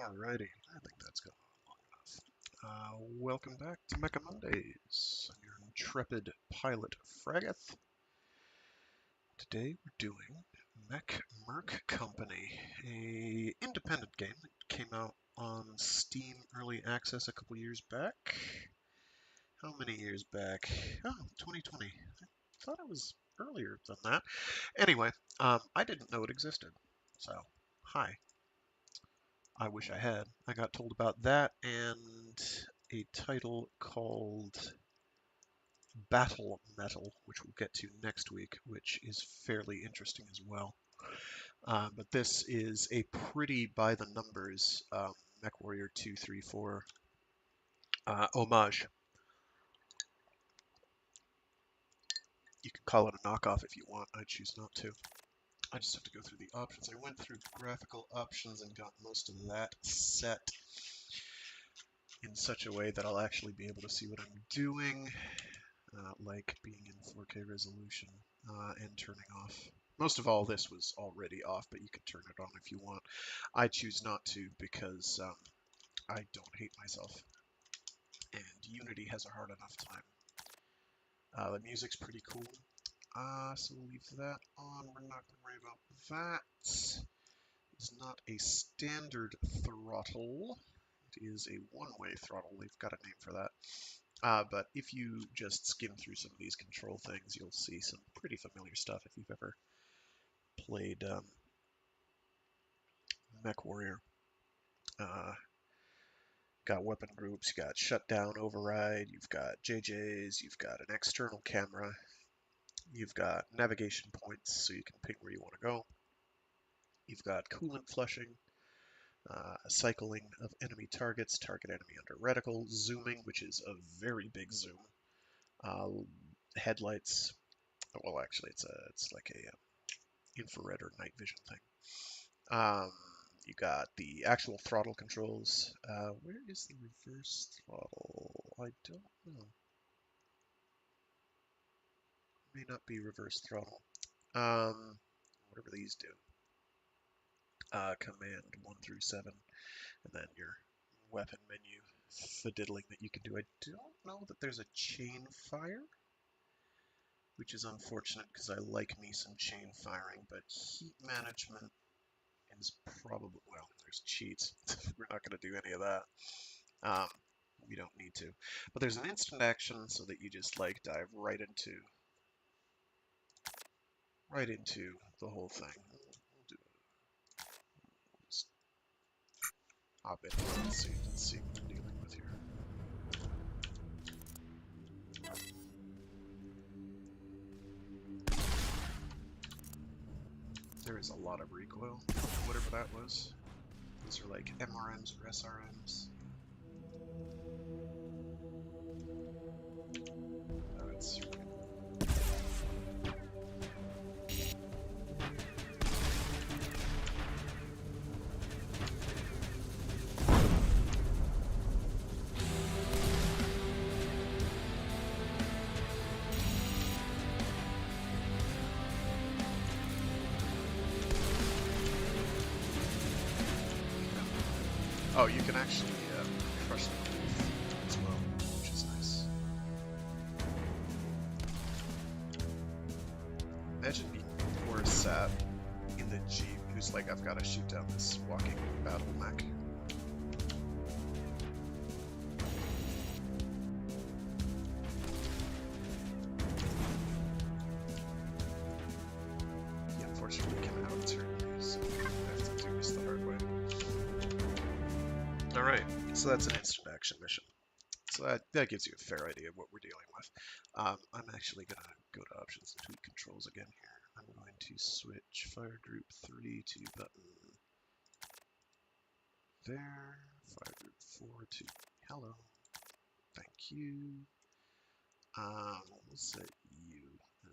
Alrighty, I think that's gone on long enough. Welcome back to Mecha Mondays. I'm your intrepid pilot, Fragath. Today we're doing Mech Merc Company, a independent game that came out on Steam Early Access a couple years back. How many years back? Oh, 2020. I thought it was earlier than that. Anyway, I didn't know it existed, so hi. I wish I had. I got told about that and a title called Battle Metal, which we'll get to next week, which is fairly interesting as well. But this is a pretty by the numbers Mechwarrior 2, 3, 4 homage. You can call it a knockoff if you want. I choose not to. I just have to go through the options. I went through graphical options and got most of that set in such a way that I'll actually be able to see what I'm doing, like being in 4K resolution and turning off. Most of all, this was already off, but you can turn it on if you want. I choose not to because I don't hate myself, and Unity has a hard enough time. The music's pretty cool, so we'll leave that on. We're not going to worry about that. It's not a standard throttle. It is a one-way throttle. They've got a name for that. But if you just skim through some of these control things, you'll see some pretty familiar stuff if you've ever played Mechwarrior. Got weapon groups, you got shutdown, override, you've got JJs, you've got an external camera, you've got navigation points so you can ping where you want to go. You've got coolant flushing, cycling of enemy targets, target enemy under reticle, zooming, which is a very big zoom, headlights. Well, actually, it's like a infrared or night vision thing. You got the actual throttle controls. Where is the reverse throttle? I don't know. May not be reverse throttle. Whatever these do. Command 1 through 7, and then your weapon menu fiddling that you can do. I don't know that there's a chain fire, which is unfortunate because I like me some chain firing, but heat management is probably, well, there's cheats. We're not going to do any of that. We don't need to. But there's an instant action so that you just like dive right into the whole thing. We'll do it. Just hop in so you can see what we're dealing with here. There is a lot of recoil, whatever that was. These are like MRMs or SRMs. That's really Oh, you can actually crush them as well, which is nice. Imagine being poor sat in the Jeep who's like, I've got to shoot down this walking battle mech. He unfortunately came out and hurt me, so I have to do this the hard way. Alright, so that's an instant action mission. So that gives you a fair idea of what we're dealing with. I'm actually going to go to options and tweak controls again here. I'm going to switch fire group 3 to button there, fire group 4 to hello, thank you. We'll set you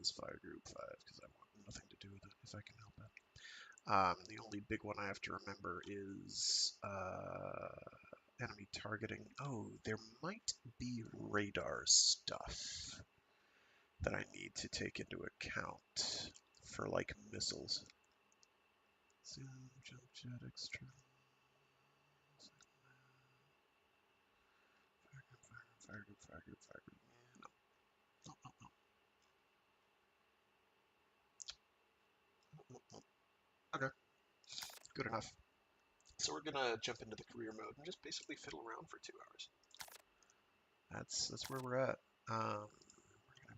as fire group 5 because I want nothing to do with it if I can help it. The only big one I have to remember is enemy targeting. Oh, there might be radar stuff that I need to take into account for like missiles. Zoom, jump jet, external. Fire group, fire group, fire group. Yeah, no, no, no, no, no, no. Okay, good enough. So we're gonna jump into the career mode and just basically fiddle around for 2 hours. That's where we're at. We're gonna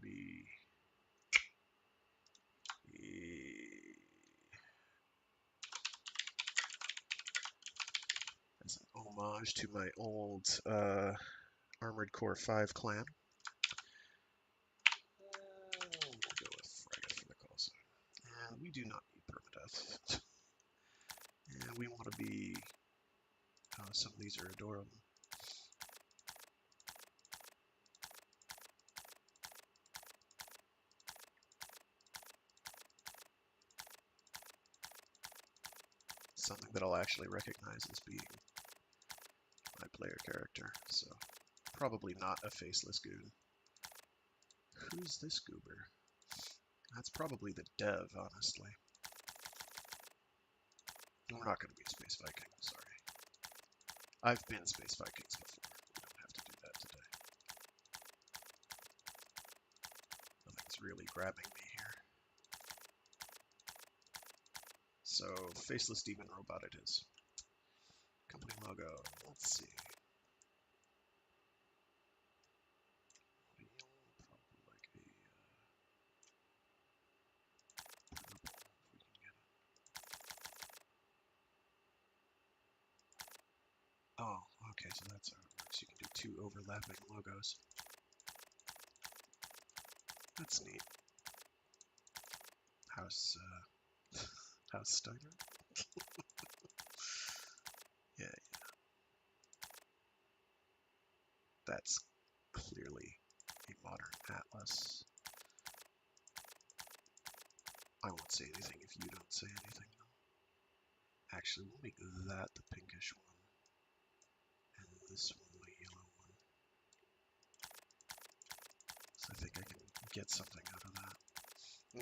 be as an homage to my old Armored Core 5 clan. We'll go with Fragate for the call sign. And we do not need permadeath. And we want to be. Some of these are adorable. Something that I'll actually recognize as being my player character. So probably not a faceless goon. Who's this goober? That's probably the dev, honestly. We're not going to be a Space Viking, sorry. I've been Space Vikings before. We don't have to do that today. Nothing's really grabbing me here. So, Faceless Demon Robot it is. Company logo, let's see. Probably like a purple, if we can get it. Oh, okay, so that's how it works. You can do 2 overlapping logos. That's neat. House Steiner? Yeah, that's clearly a modern atlas. I won't say anything if you don't say anything, though. Actually, we'll make that the pinkish one, and this one the yellow one. So I think I can get something out of that.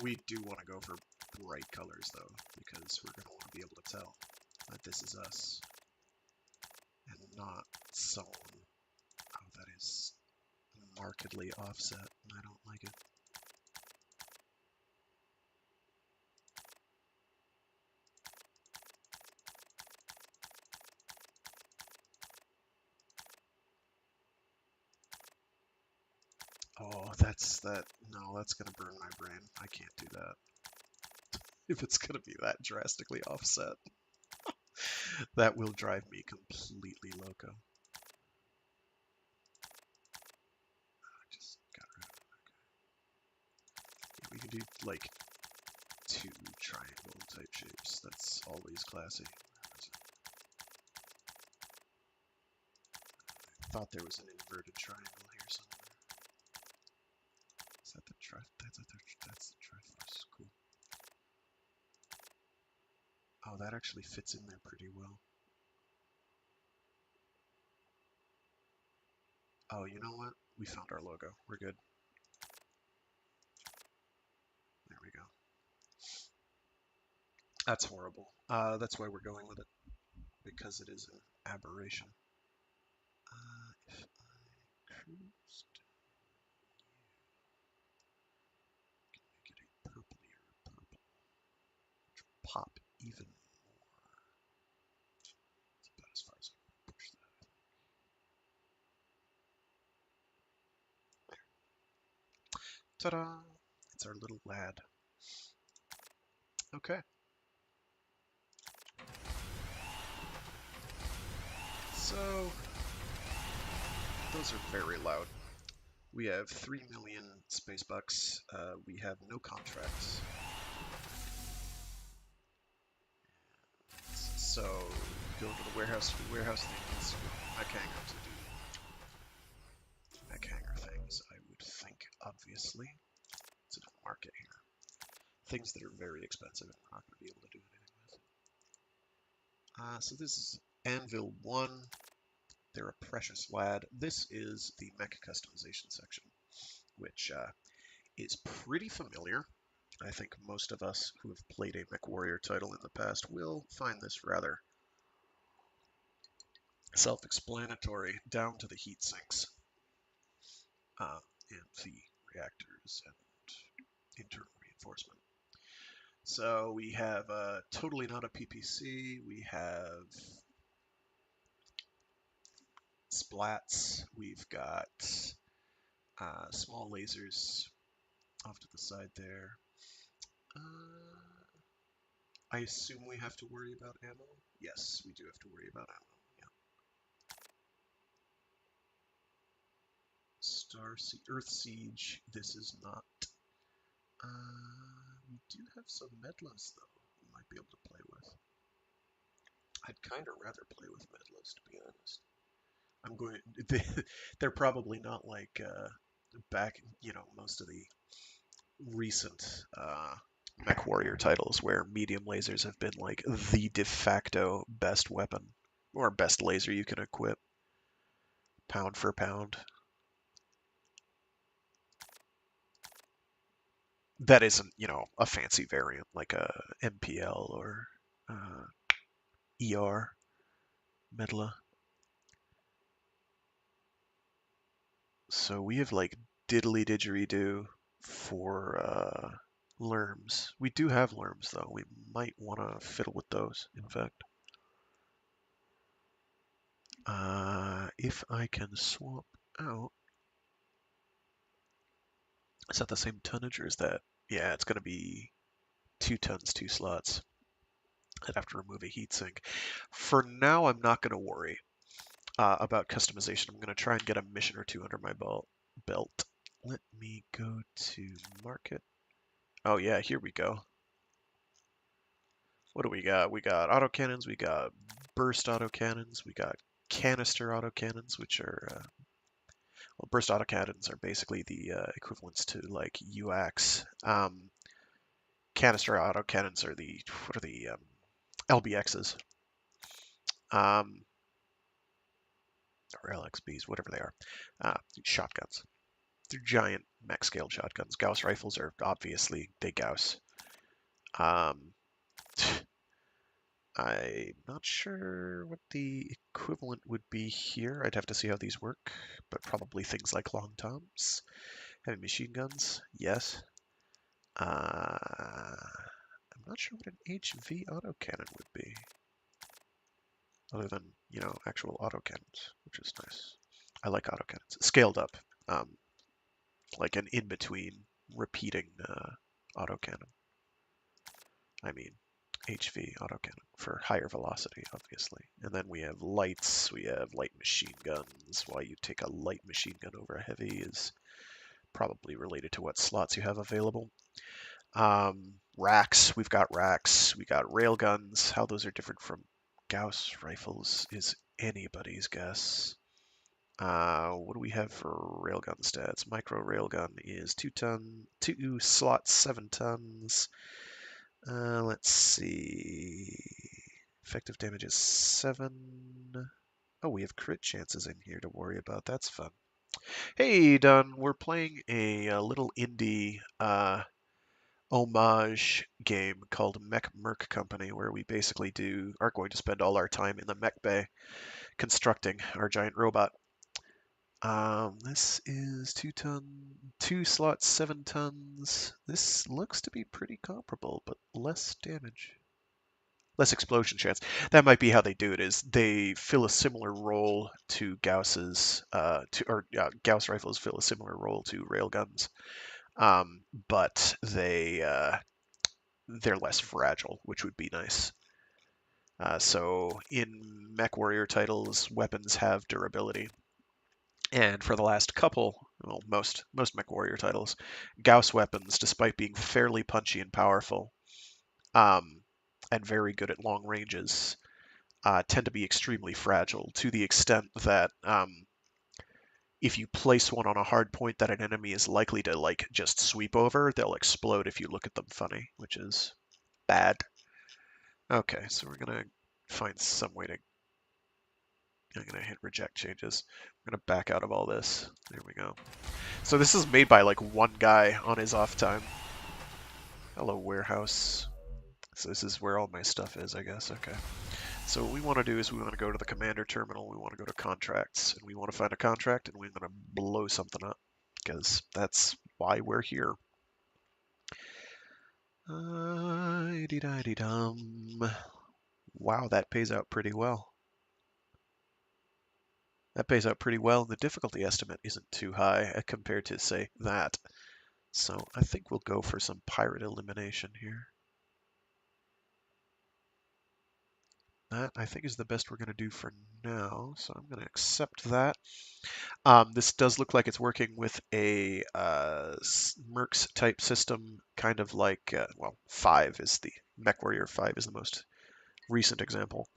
We do want to go for bright colors, though, because we're going to want to be able to tell that this is us, and not someone that is markedly offset, and I don't like it. Oh, no, that's gonna burn my brain. I can't do that. If it's gonna be that drastically offset, that will drive me completely loco. I just got rid of it. Okay. Yeah, we can do like 2 triangle type shapes. That's always classy. I thought there was an inverted triangle here somewhere. Is that the that's the Triforce. Cool. Oh, that actually fits in there pretty well. Oh, you know what? We found our logo. We're good. There we go. That's horrible. That's why we're going with it. Because it is an aberration. If I cruise down, can make it a purplier purple, which will pop even more. It's about as far as I can push that, I think. There. Ta-da! It's our little lad. Okay. So, those are very loud. We have 3 million space bucks. We have no contracts. So, go to the warehouse to do warehouse things, mech hangar to do mech hangar things, I would think, obviously. It's a market here. Things that are very expensive and we're not going to be able to do anything with. So this is Anvil 1. They're a precious lad. This is the mech customization section, which is pretty familiar. I think most of us who have played a Mechwarrior title in the past will find this rather self-explanatory, down to the heat sinks. and the reactors and internal reinforcement. So we have totally not a PPC. We have splats. We've got small lasers off to the side there. I assume we have to worry about ammo? Yes, we do have to worry about ammo. Yeah. Earth Siege. This is not. We do have some medlas though. We might be able to play with. I'd kind of rather play with medlas, to be honest. I'm going. They're probably not like back. Most of the recent Mechwarrior titles where medium lasers have been like the de facto best weapon or best laser you can equip, pound for pound. That isn't, a fancy variant like a MPL or ER Medla. So we have like diddly didgeridoo for lerms. We do have lerms though. We might want to fiddle with those, in fact. If I can swap out. Is that the same tonnage or is that? Yeah, it's going to be 2 tons, 2 slots. I'd have to remove a heatsink. For now, I'm not going to worry about customization. I'm going to try and get a mission or two under my belt. Let me go to market. Oh yeah, here we go. What do we got? We got autocannons, we got burst autocannons, we got canister autocannons, which are well, burst autocannons are basically the equivalents to like UACs. Canister autocannons are the what are the LBXs, or LXBs, whatever they are. Shotguns. They're giant mech scale shotguns. Gauss rifles are obviously they Gauss. Um, I'm not sure what the equivalent would be here. I'd have to see how these work, but probably things like long toms. Heavy machine guns, yes. I'm not sure what an HV autocannon would be, other than, actual autocannons, which is nice. I like autocannons. Scaled up, like an in-between repeating autocannon. I mean, HV autocannon for higher velocity, obviously. And then we have lights, we have light machine guns. Why you take a light machine gun over a heavy is probably related to what slots you have available. Racks, we got rail guns. How those are different from Gauss rifles is anybody's guess. What do we have for railgun stats? Micro railgun is 2 slots, 7 tons. Let's see. Effective damage is 7. Oh, we have crit chances in here to worry about. That's fun. Hey, Dunn, we're playing a little indie homage game called Mech Merc Company, where we basically are going to spend all our time in the mech bay constructing our giant robot. This is 2 slots, 7 tons. This looks to be pretty comparable, but less damage. Less explosion chance. That might be how they do it. Is they fill a similar role to Gauss's, Gauss rifles fill a similar role to railguns, but they're less fragile, which would be nice. So in Mechwarrior titles, weapons have durability. And for the last couple, well, most Mechwarrior titles, Gauss weapons, despite being fairly punchy and powerful, and very good at long ranges, tend to be extremely fragile to the extent that if you place one on a hard point that an enemy is likely to like just sweep over, they'll explode if you look at them funny, which is bad. Okay, so we're gonna find some way to. I'm gonna hit reject changes. I'm gonna back out of all this. There we go. So this is made by like one guy on his off time. Hello, warehouse. So this is where all my stuff is, I guess. Okay. So what we want to do is we want to go to the commander terminal. We want to go to contracts, and we want to find a contract, and we're going to blow something up. because that's why we're here. Dee-da-dee-dum. Wow, that pays out pretty well. That pays out pretty well. The difficulty estimate isn't too high compared to, say, that. So I think we'll go for some pirate elimination here. That, I think, is the best we're going to do for now, so I'm going to accept that. This does look like it's working with a Mercs type system, kind of like, well, 5 is the Mechwarrior 5 is the most recent example.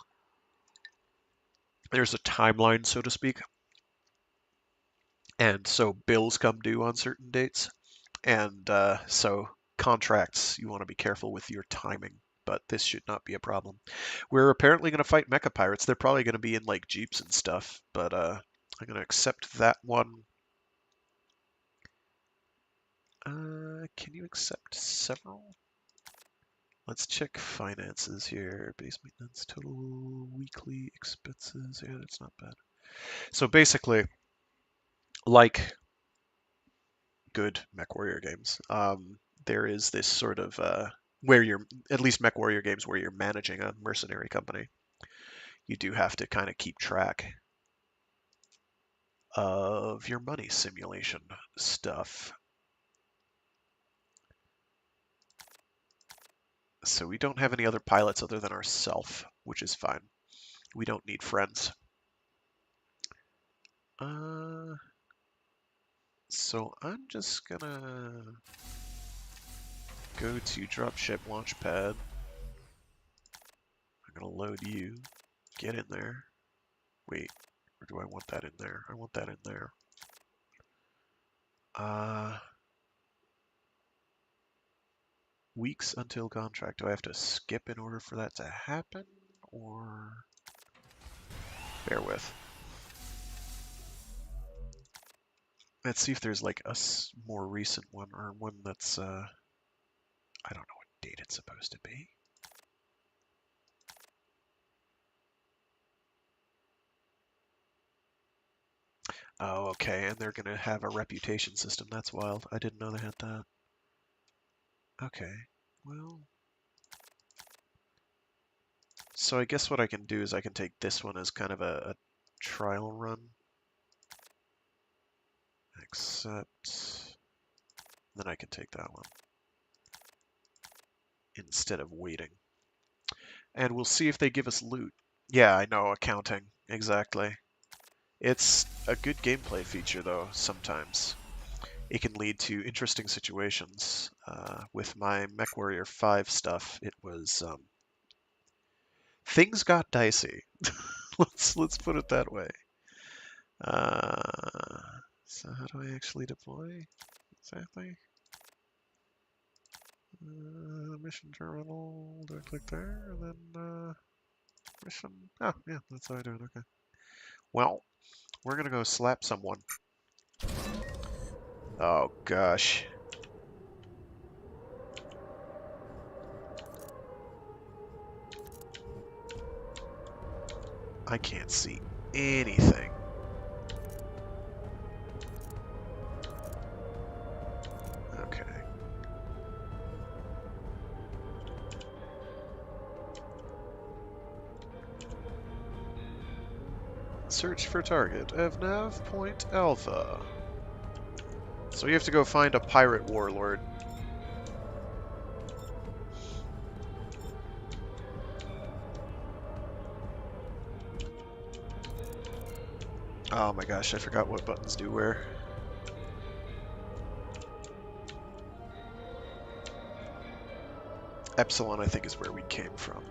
There's a timeline, so to speak, and so bills come due on certain dates, and so contracts, you want to be careful with your timing, but this should not be a problem. We're apparently going to fight mecha pirates. They're probably going to be in like jeeps and stuff, but I'm going to accept that one. Can you accept several? Let's check finances here. Base maintenance, total weekly expenses. Yeah, that's not bad. So basically, like good Mechwarrior games, there is this sort of where you're, at least Mechwarrior games where you're managing a mercenary company, you do have to kind of keep track of your money simulation stuff. So we don't have any other pilots other than ourselves, which is fine. We don't need friends. So I'm just gonna go to dropship launchpad. I'm gonna load you. Get in there. Wait, or do I want that in there? I want that in there. Weeks until contract. Do I have to skip in order for that to happen? Or bear with. Let's see if there's like a more recent one or one that's I don't know what date it's supposed to be. Oh, okay, and they're gonna have a reputation system. That's wild. I didn't know they had that. Okay, well, so I guess what I can do is I can take this one as kind of a trial run. Accept. Then I can take that one instead of waiting. And we'll see if they give us loot. Yeah, I know, accounting. Exactly. It's a good gameplay feature, though, sometimes. It can lead to interesting situations. With my Mechwarrior 5 stuff, it was... things got dicey. let's put it that way. So how do I actually deploy? Exactly. Mission terminal, do I click there? And then mission, oh yeah, that's how I do it, okay. Well, we're gonna go slap someone. Oh gosh. I can't see anything. Okay. Search for target of nav point alpha. So you have to go find a pirate warlord. Oh my gosh, I forgot what buttons do where. Epsilon, I think, is where we came from.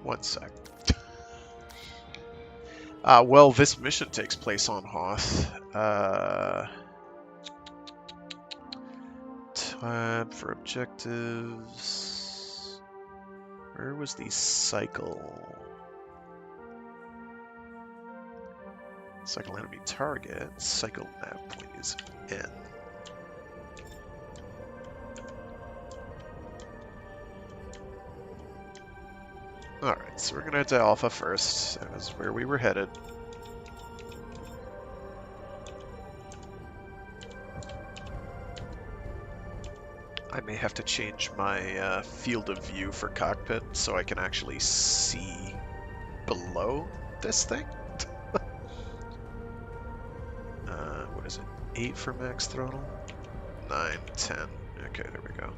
One sec. Well, this mission takes place on Hoth. Tab for objectives. Where was the cycle? Cycle enemy target. Cycle nav point is N. Alright, so we're gonna head to Alpha first. That was where we were headed. I may have to change my field of view for cockpit so I can actually see below this thing. What is it? 8 for max throttle? 9, 10. Okay, there we go.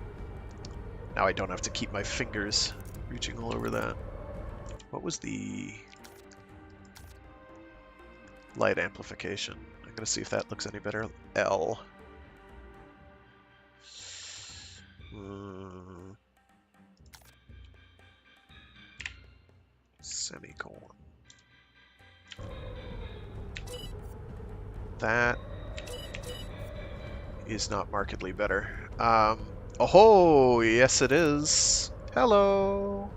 Now I don't have to keep my fingers reaching all over that. What was the light amplification? I'm gonna see if that looks any better. L. Semicolon. That is not markedly better. Oh, yes it is. Hello.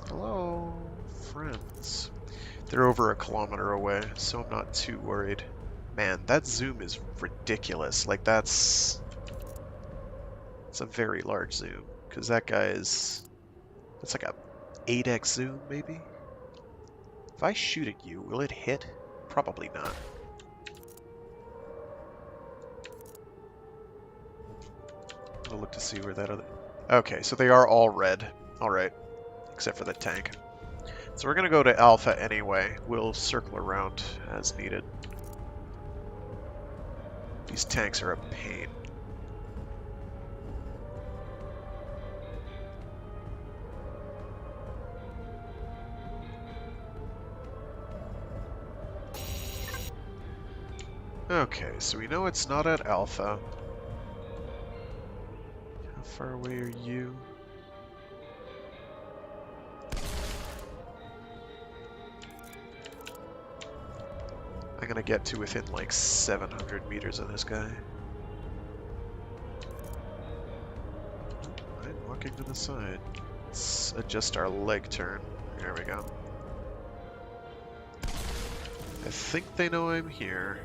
Hello, friends. They're over 1 kilometer away, so I'm not too worried. Man, that zoom is ridiculous. Like, it's a very large zoom, because that guy is... That's like a 8x zoom, maybe? If I shoot at you, will it hit? Probably not. I'll look to see where that other... Okay, so they are all red. Alright. Except for the tank. So we're going to go to Alpha anyway. We'll circle around as needed. These tanks are a pain. Okay, so we know it's not at Alpha. How far away are you? I'm gonna get to within like 700 meters of this guy. I'm walking to the side. Let's adjust our leg turn. There we go. I think they know I'm here.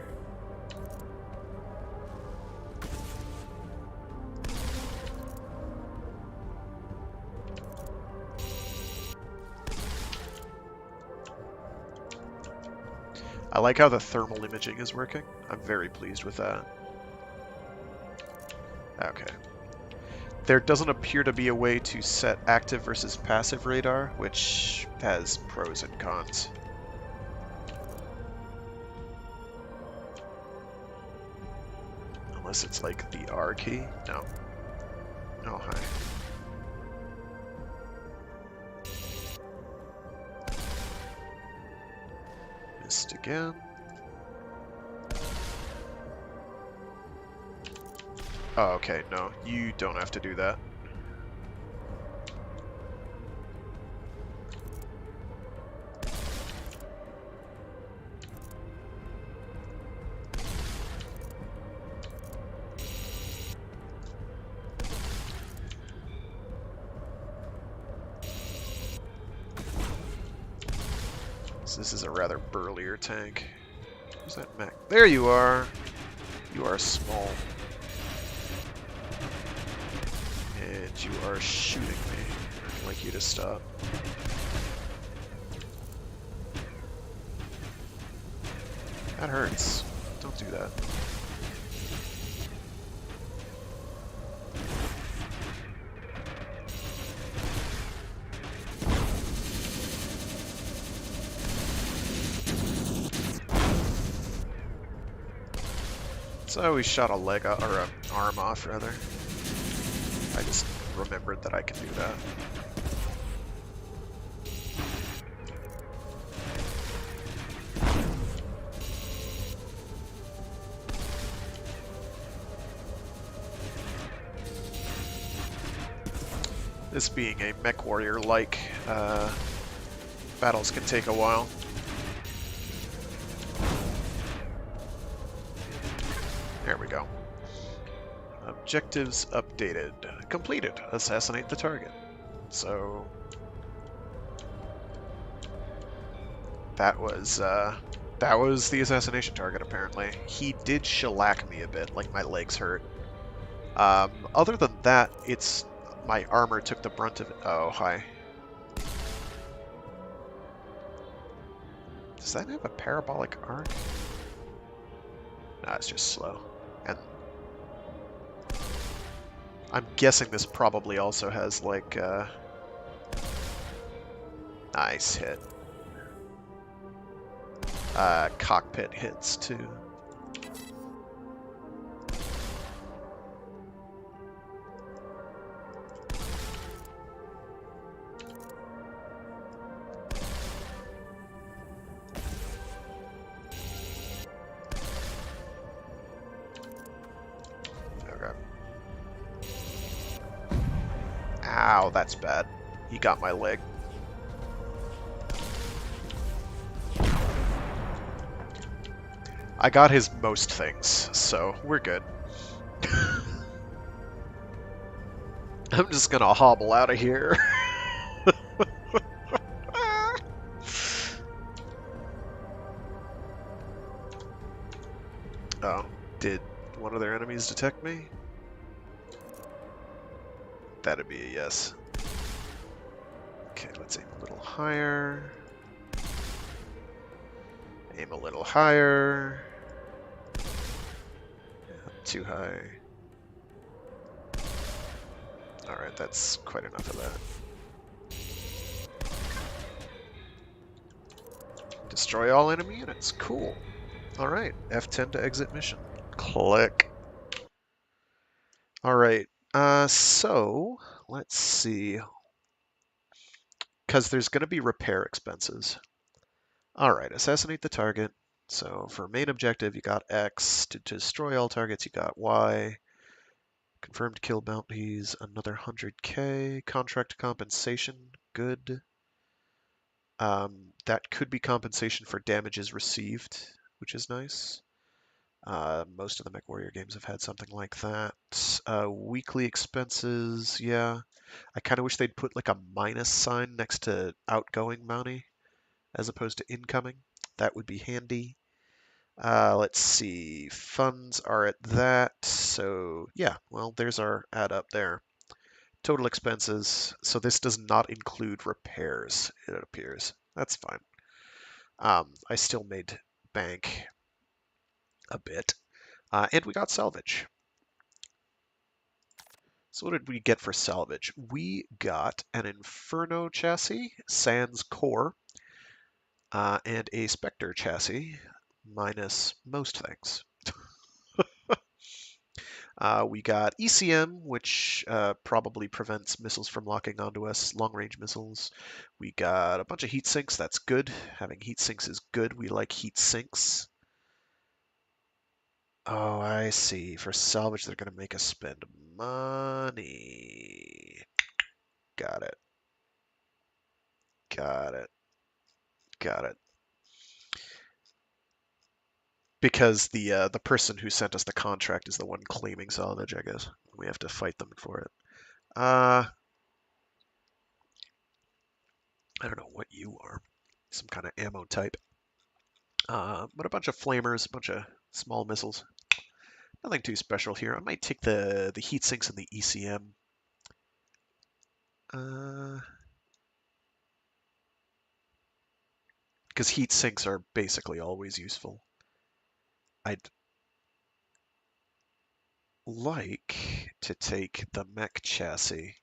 I like how the thermal imaging is working. I'm very pleased with that. Okay. There doesn't appear to be a way to set active versus passive radar, which has pros and cons. Unless it's like the R key? No. Oh, hi. Missed again. Oh, okay, no, you don't have to do that. So this is a rather burlier tank. Who's that mech? There you are! You are small. And you are shooting me. I'd like you to stop. That hurts. Don't do that. So we shot a leg, or an arm off, rather. I just remembered that I can do that. This being a Mechwarrior-like, battles can take a while. There we go. Objectives updated. Completed. Assassinate the target. So... that was That was the assassination target, apparently. He did shellac me a bit, like my legs hurt. Other than that, it's my armor took the brunt of it. Oh, hi. Does that have a parabolic arc? No, it's just slow. And I'm guessing this probably also has, like, nice hit. Cockpit hits, too. Okay. Ow, that's bad. He got my leg. I got his most things, so we're good. I'm just gonna hobble out of here. Oh, did one of their enemies detect me? That'd be a yes. Okay, let's aim a little higher. Aim a little higher. Too high. Alright, that's quite enough of that. Destroy all enemy units. Cool. Alright, F10 to exit mission. Click. Alright, so let's see. Because there's going to be repair expenses. Alright, assassinate the target. So for main objective, you got X. To destroy all targets, you got Y. Confirmed kill bounties, another 100k. Contract compensation, good. That could be compensation for damages received, which is nice. Most of the Mechwarrior games have had something like that. Weekly expenses, yeah. I kind of wish they'd put like a minus sign next to outgoing bounty as opposed to incoming. That would be handy. Let's see. Funds are at that. So, yeah, well, there's our add up there. Total expenses. So this does not include repairs, it appears. That's fine. I still made bank a bit. And we got salvage. So what did we get for salvage? We got an Inferno chassis, Sans core, and a Spectre chassis, minus most things. We got ECM, which probably prevents missiles from locking onto us, long-range missiles. We got a bunch of heat sinks. That's good. Having heat sinks is good. We like heat sinks. Oh, I see. For salvage, they're going to make us spend money. Got it. Got it. Got it. Because the person who sent us the contract is the one claiming salvage, I guess. We have to fight them for it. I don't know what you are. Some kind of ammo type. But a bunch of flamers, a bunch of small missiles. Nothing too special here. I might take the heat sinks and the ECM. Because heat sinks are basically always useful. I'd like to take the mech chassis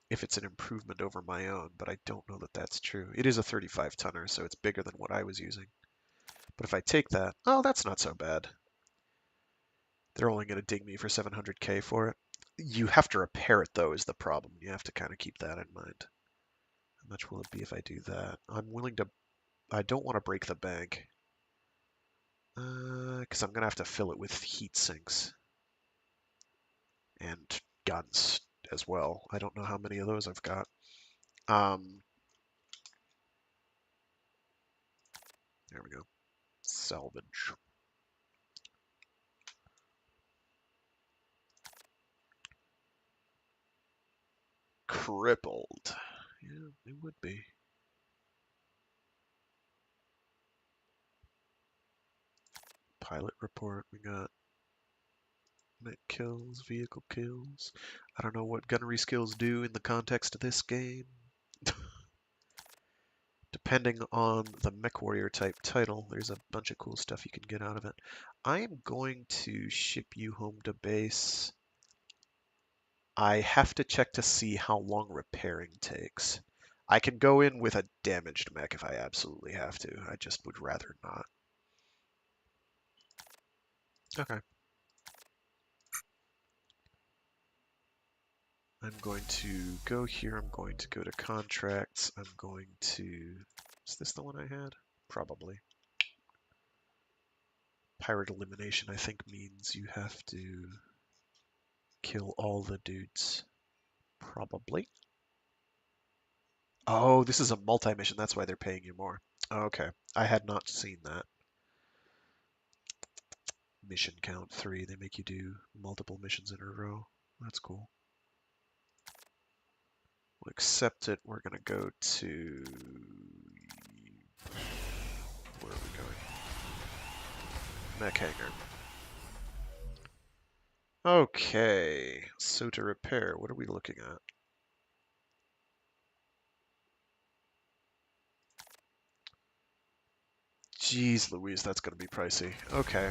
if it's an improvement over my own, but I don't know that that's true. It is a 35 tonner, so it's bigger than what I was using. But if I take that, oh, that's not so bad. They're only going to dig me for 700k for it. You have to repair it, though, is the problem. You have to kind of keep that in mind. How much will it be if I do that? I'm willing to... I don't want to break the bank. Because I'm going to have to fill it with heat sinks. And guns as well. I don't know how many of those I've got. There we go. Salvage. Crippled. Yeah, it would be. pilot report. We got mech kills, vehicle kills. I don't know what gunnery skills do in the context of this game. Depending on the Mechwarrior type title, there's a bunch of cool stuff you can get out of it. I am going to ship you home to base. I have to check to see how long repairing takes. I can go in with a damaged mech if I absolutely have to. I just would rather not. Okay. I'm going to go here. I'm going to go to contracts. I'm going to... Is this the one I had? Probably. Pirate elimination, I think, means you have to kill all the dudes. Probably. Oh, this is a multi-mission. That's why they're paying you more. Okay. I had not seen that. Mission count 3. They make you do multiple missions in a row. That's cool. We'll accept it. We're going to go to... Where are we going? Mech Hangar. Okay. So to repair, what are we looking at? Jeez Louise, that's going to be pricey. Okay.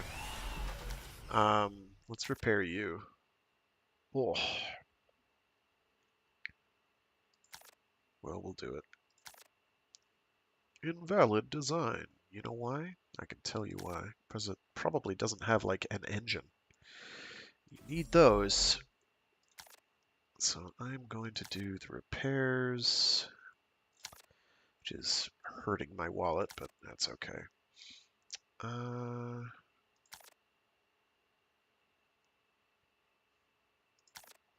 Let's repair you. Oh. Well, we'll do it. Invalid design. You know why? I can tell you why. Because it probably doesn't have, like, an engine. You need those. So I'm going to do the repairs, which is hurting my wallet, but that's okay. I'm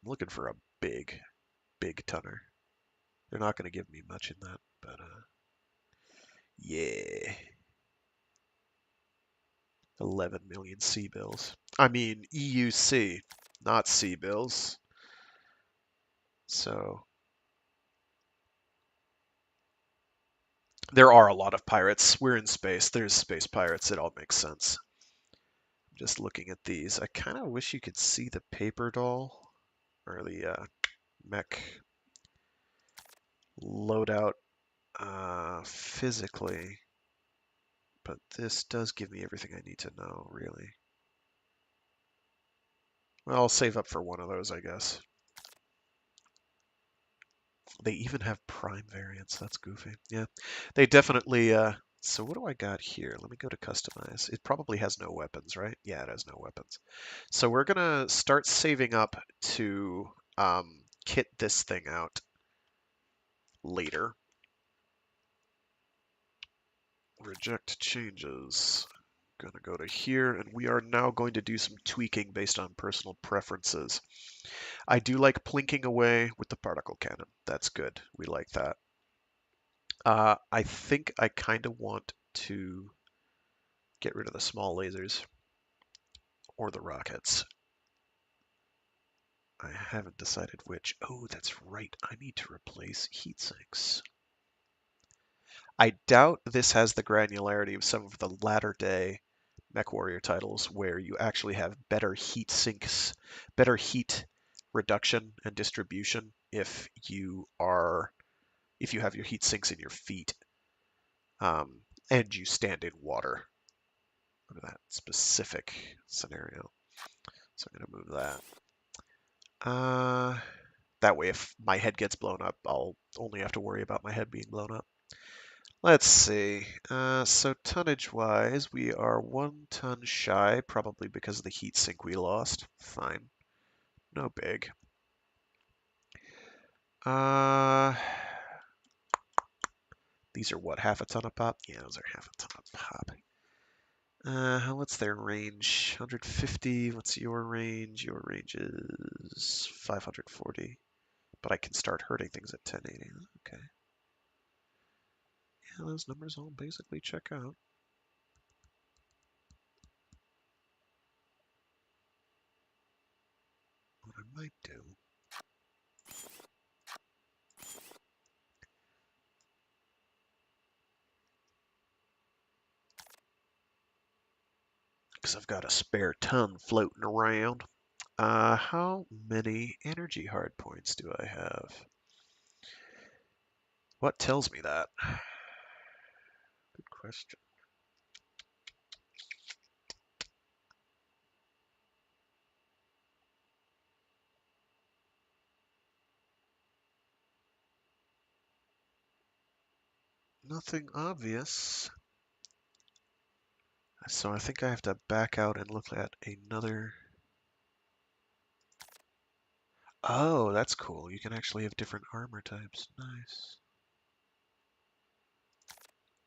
looking for a big tonner. They're not going to give me much in that, but yeah. 11 million C bills. I mean EUC, not C bills. So there are a lot of pirates. We're in space. There's space pirates. It all makes sense. I'm just looking at these. I kind of wish you could see the paper doll or the mech loadout physically, but this does give me everything I need to know, really. Well, I'll save up for one of those, I guess. They even have prime variants. That's goofy. Yeah, they definitely... So what do I got here? Let me go to customize. It probably has no weapons, right? Yeah, it has no weapons. So we're going to start saving up to kit this thing out later. Reject changes. Gonna go to here, and we are now going to do some tweaking based on personal preferences. I do like plinking away with the particle cannon. That's good. We like that. I think I kind of want to get rid of the small lasers or the rockets. I haven't decided which. Oh, that's right. I need to replace heat sinks. I doubt this has the granularity of some of the latter day Mechwarrior titles where you actually have better heat sinks, better heat reduction and distribution if you have your heat sinks in your feet, and you stand in water. Look at that specific scenario. So I'm gonna move that. That way, if my head gets blown up, I'll only have to worry about my head being blown up. Let's see. So tonnage-wise, we are 1 ton shy, probably because of the heat sink we lost. Fine. No big. These are what, half a ton a pop? Yeah, those are half a ton a pop. What's their range? 150. What's your range? Your range is 540. But I can start hurting things at 1080. Okay. Yeah, those numbers all basically check out. What I might do... because I've got a spare ton floating around. How many energy hard points do I have? What tells me that? Good question. Nothing obvious. So I think I have to back out and look at another. Oh, that's cool. You can actually have different armor types. Nice.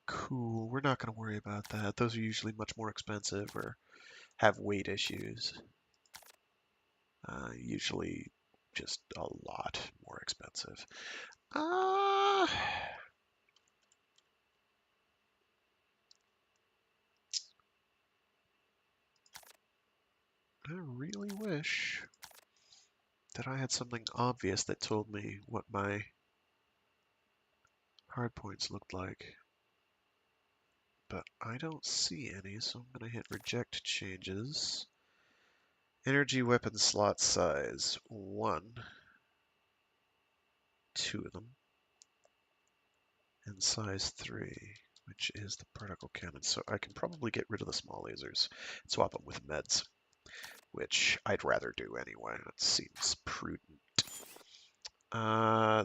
Cool. We're not going to worry about that. Those are usually much more expensive or have weight issues. Usually just a lot more expensive. I really wish that I had something obvious that told me what my hardpoints looked like. But I don't see any, so I'm going to hit reject changes. Energy weapon slot size 1. 2 of them. And size 3, which is the particle cannon. So I can probably get rid of the small lasers, swap them with meds, which I'd rather do anyway. That seems prudent.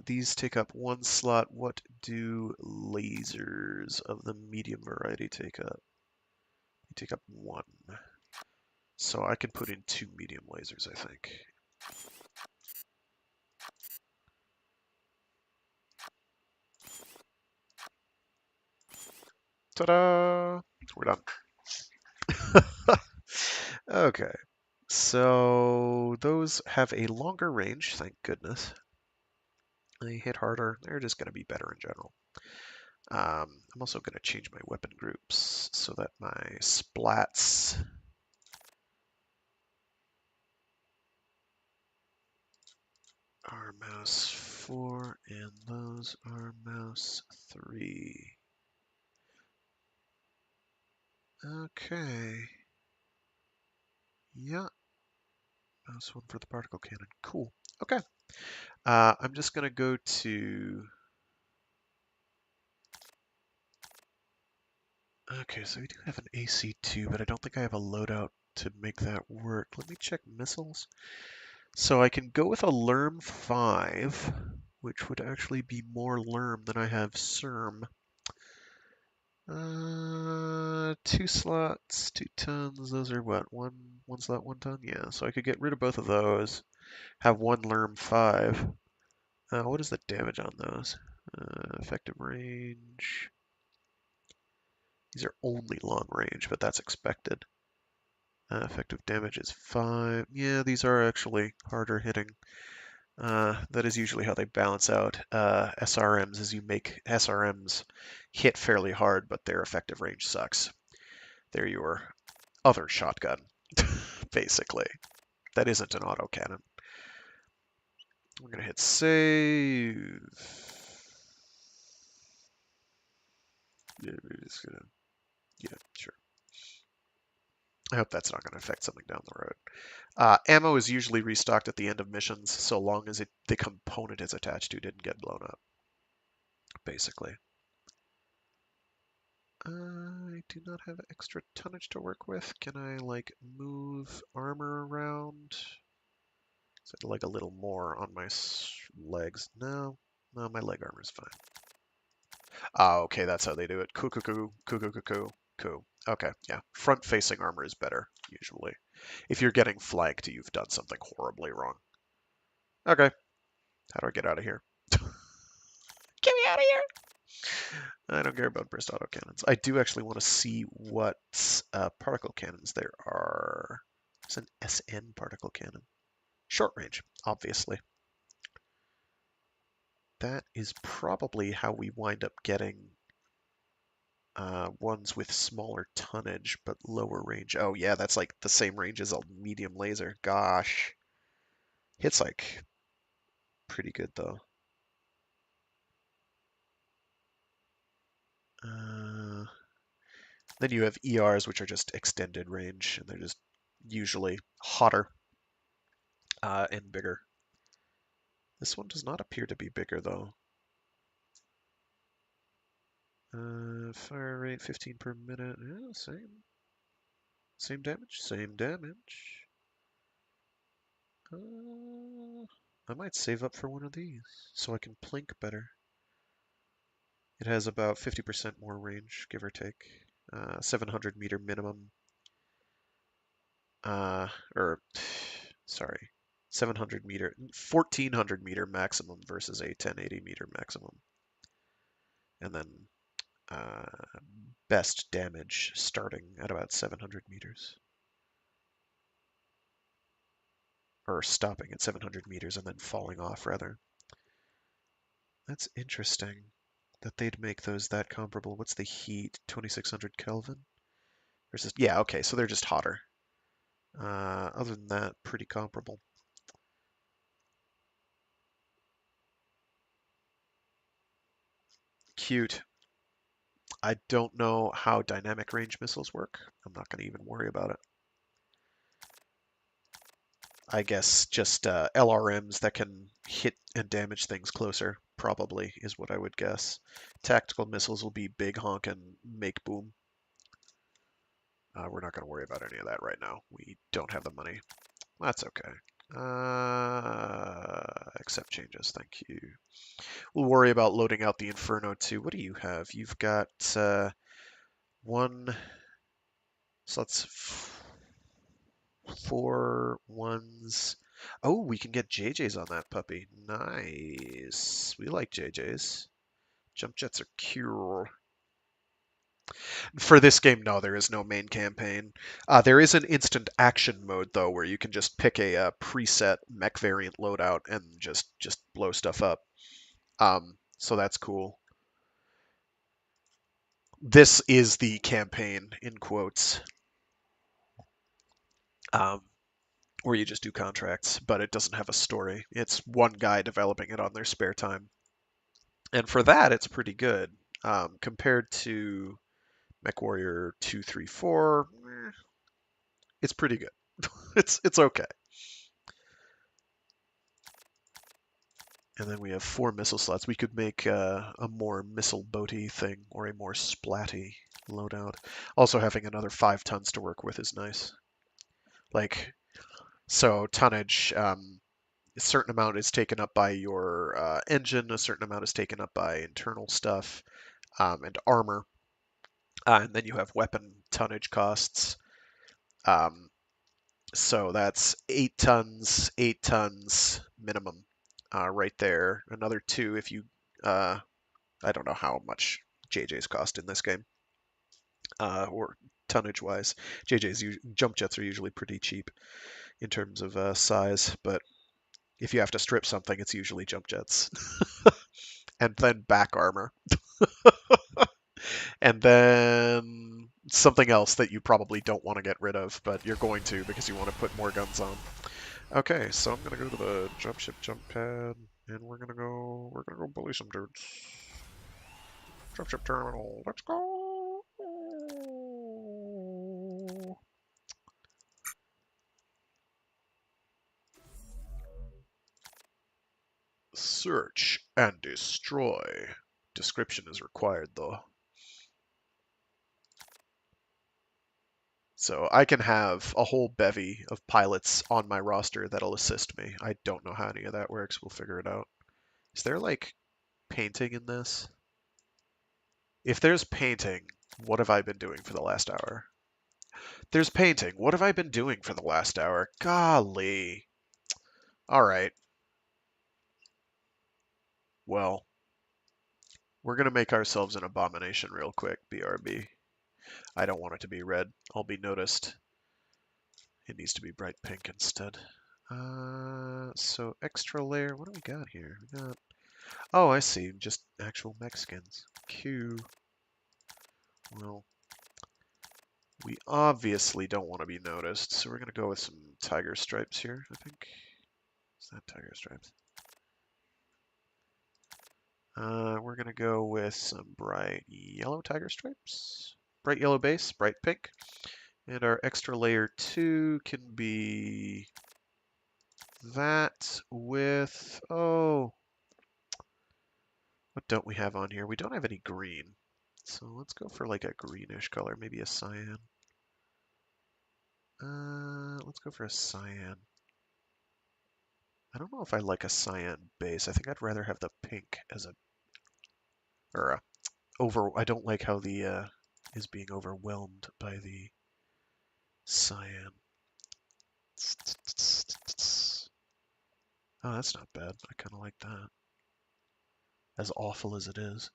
These take up 1 slot. What do lasers of the medium variety take up? They take up 1. So I can put in 2 medium lasers, I think. Ta-da! We're done. Okay. So those have a longer range, thank goodness. They hit harder. They're just going to be better in general. I'm also going to change my weapon groups so that my splats are mouse 4 and those are mouse 3. Okay. Yeah. Mouse 1 for the particle cannon. Cool. Okay. I'm just going to go to... Okay, so we do have an AC2, but I don't think I have a loadout to make that work. Let me check missiles. So I can go with a LERM 5, which would actually be more LERM than I have CERM. 2 slots, 2 tons. Those are what? One slot, 1 ton? Yeah, so I could get rid of both of those. Have 1 LERM 5. What is the damage on those? Effective range. These are only long range, but that's expected. Effective damage is 5. Yeah, these are actually harder hitting. That is usually how they balance out SRMs, as you make SRMs hit fairly hard, but their effective range sucks. They're your other shotgun, basically. That isn't an autocannon. We're going to hit save. Yeah, we're just gonna... Yeah, sure. I hope that's not going to affect something down the road. Ammo is usually restocked at the end of missions, so long as the component it's attached to didn't get blown up, basically. I do not have extra tonnage to work with. Can I, like, move armor around? Is it like a little more on my legs? No. No, my leg armor is fine. Ah, okay, that's how they do it. Coo, coo, coo, coo, coo, coo, coo, coo. Okay, yeah. Front-facing armor is better, usually. If you're getting flanked, you've done something horribly wrong. Okay. How do I get out of here? Get me out of here! I don't care about burst autocannons. I do actually want to see what particle cannons there are. It's an SN particle cannon. Short range, obviously. That is probably how we wind up getting ones with smaller tonnage but lower range. Oh yeah, that's like the same range as a medium laser. Gosh. Hits like pretty good though. Then you have ERs, which are just extended range, and they're just usually hotter and bigger. This one does not appear to be bigger, though. Fire rate 15 per minute. Yeah, same. Same damage? Same damage. I might save up for one of these so I can plink better. It has about 50% more range, give or take. 700 meter minimum. Or, sorry, 700 meter, 1400 meter maximum versus a 1080 meter maximum. And then uh, best damage starting at about 700 meters. Or stopping at 700 meters and then falling off, rather. That's interesting that they'd make those that comparable. What's the heat? 2600 Kelvin? Versus, yeah, okay, so they're just hotter. Other than that, pretty comparable. Cute. I don't know how dynamic range missiles work. I'm not going to even worry about it. I guess just LRMs that can hit and damage things closer, probably, is what I would guess. Tactical missiles will be big honk and make boom. We're not going to worry about any of that right now. We don't have the money. That's okay. Accept changes, thank you. We'll worry about loading out the Inferno too. What do you have? You've got one, so that's 4 1s. Oh, we can get JJs on that puppy. Nice. We like JJs. Jump jets are cool. For this game, no, there is no main campaign. There is an instant action mode though, where you can just pick a preset mech variant loadout and just blow stuff up. So that's cool. This is the campaign in quotes, um, where you just do contracts, but it doesn't have a story. It's one guy developing it on their spare time, and for that, it's pretty good compared to Mechwarrior 2, 3, 4. It's pretty good. It's okay. And then we have 4 missile slots. We could make a more missile boaty thing or a more splatty loadout. Also, having another 5 tons to work with is nice. Like, so tonnage, a certain amount is taken up by your engine, a certain amount is taken up by internal stuff, and armor. And then you have weapon tonnage costs. Um, so that's 8 tons minimum right there. Another 2 if you, I don't know how much JJ's cost in this game, or tonnage wise. Jump jets are usually pretty cheap in terms of size, but if you have to strip something, it's usually jump jets. And then back armor. And then something else that you probably don't want to get rid of, but you're going to because you want to put more guns on. Okay, so I'm gonna go to the dropship jump pad, and we're gonna go bully some dudes. Dropship terminal, let's go. Search and destroy. Description is required though. So I can have a whole bevy of pilots on my roster that'll assist me. I don't know how any of that works. We'll figure it out. Is there like painting in this? If there's painting, what have I been doing for the last hour? There's painting. What have I been doing for the last hour? Golly. All right. Well, we're going to make ourselves an abomination real quick, BRB. I don't want it to be red. I'll be noticed. It needs to be bright pink instead. So extra layer. What do we got here? We got. Oh, I see. Just actual Mexicans. Q. Well, we obviously don't want to be noticed, so we're going to go with some tiger stripes here, I think. Is that tiger stripes? We're going to go with some bright yellow tiger stripes. bright yellow base, bright pink. And our extra layer 2 can be that with, oh, what don't we have on here? We don't have any green. So let's go for like a greenish color, maybe a cyan. Let's go for a cyan. I don't know if I like a cyan base. I think I'd rather have the pink as a, or I don't like how the is being overwhelmed by the cyan. Oh, that's not bad. I kind of like that. As awful as it is.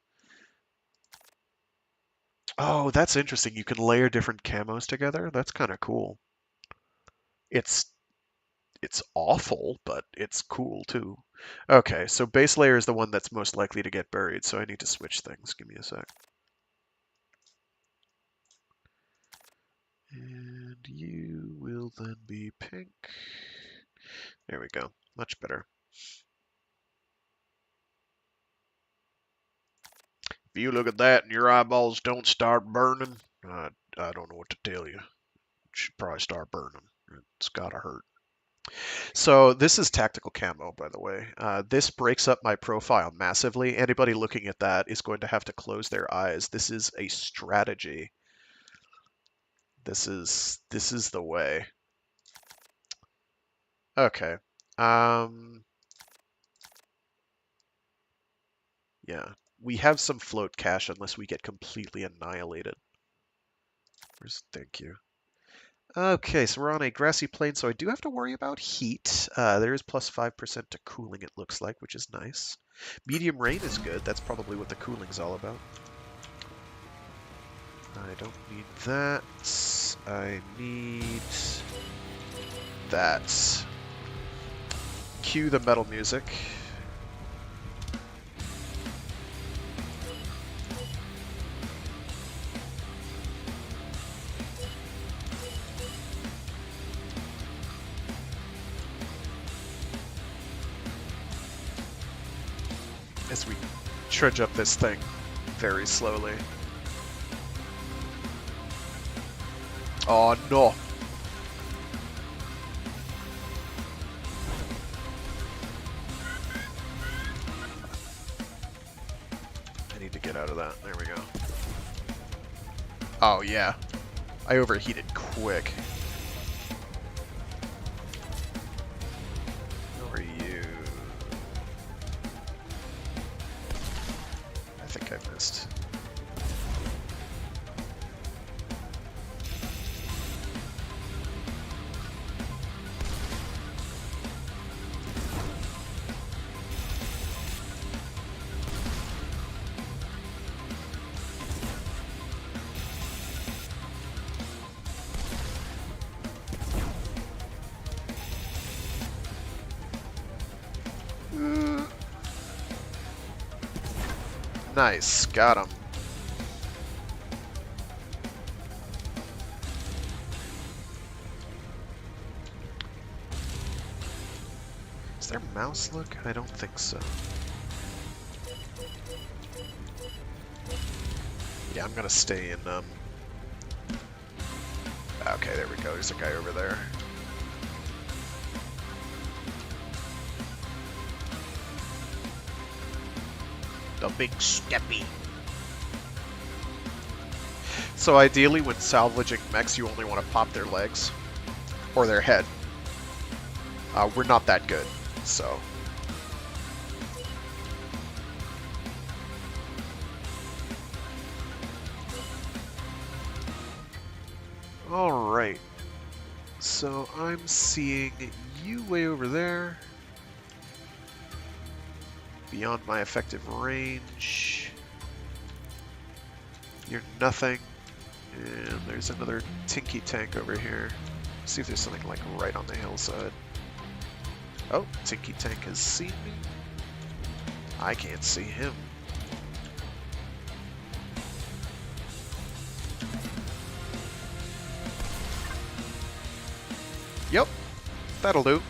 Oh, that's interesting. You can layer different camos together. That's kind of cool. It's awful, but it's cool too. Okay, so base layer is the one that's most likely to get buried, so I need to switch things. Give me a sec. And you will then be pink. There we go. Much better. If you look at that and your eyeballs don't start burning, I don't know what to tell you. You should probably start burning. It's gotta hurt. So this is tactical camo, by the way. This breaks up my profile massively. Anybody looking at that is going to have to close their eyes. This is a strategy. This is the way. Okay. Yeah. We have some float cache unless we get completely annihilated. Thank you. Okay, so we're on a grassy plain, so I do have to worry about heat. There is plus 5% to cooling, it looks like, which is nice. Medium rain is good. That's probably what the cooling's all about. I don't need that. I need that. Cue the metal music. As we trudge up this thing very slowly. Oh no! I need to get out of that. There we go. Oh yeah. I overheated quick. Over you. I think I missed. Nice, got him. Is there mouse look? I don't think so. Yeah, I'm gonna stay in, Okay, there we go. There's a guy over there. The big steppy. So ideally, when salvaging mechs, you only want to pop their legs. Or their head. We're not that good, so... Alright. So I'm seeing you way over there. Beyond my effective range. You're nothing. And there's another Tinky Tank over here. See if there's something like right on the hillside. Oh, Tinky Tank has seen me. I can't see him. Yep, that'll do.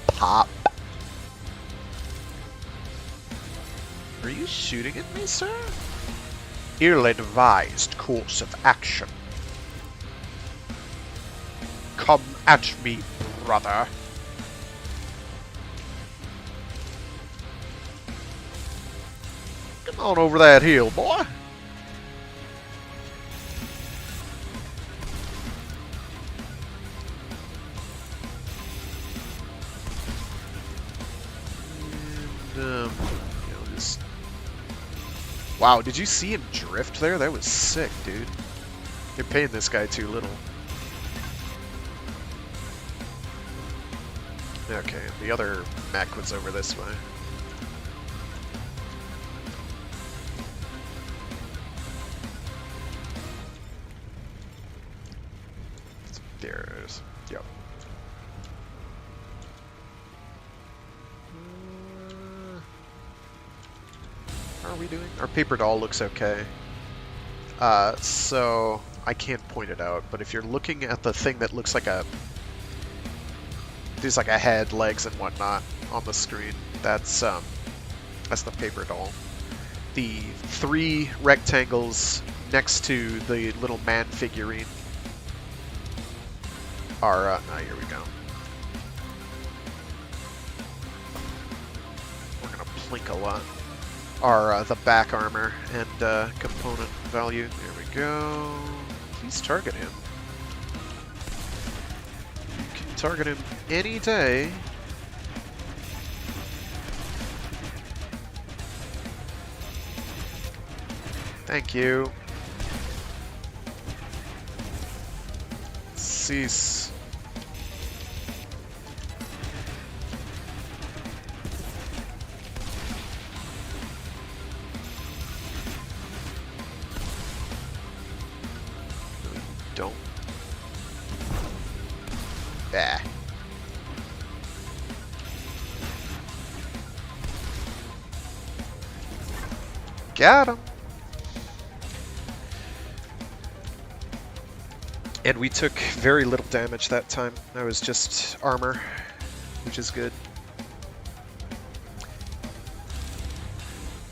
Pop. Are you shooting at me, sir? Ill-advised course of action. Come at me, brother. Come on over that hill, boy. And, just... Wow, did you see him drift there? That was sick, dude. You're paying this guy too little. Okay, the other mech was over this way. There's... Yep. How are we doing? Our paper doll looks okay. So I can't point it out, but if you're looking at the thing that looks like a... There's like a head, legs, and whatnot on the screen. That's the paper doll. The 3 rectangles next to the little man figurine are... here we go. We're gonna plink a lot. Are the back armor and component value. There we go. Please target him. You can target him any day. Thank you. Cease. Don't. Bah. Got him. And we took very little damage that time. That was just armor, which is good.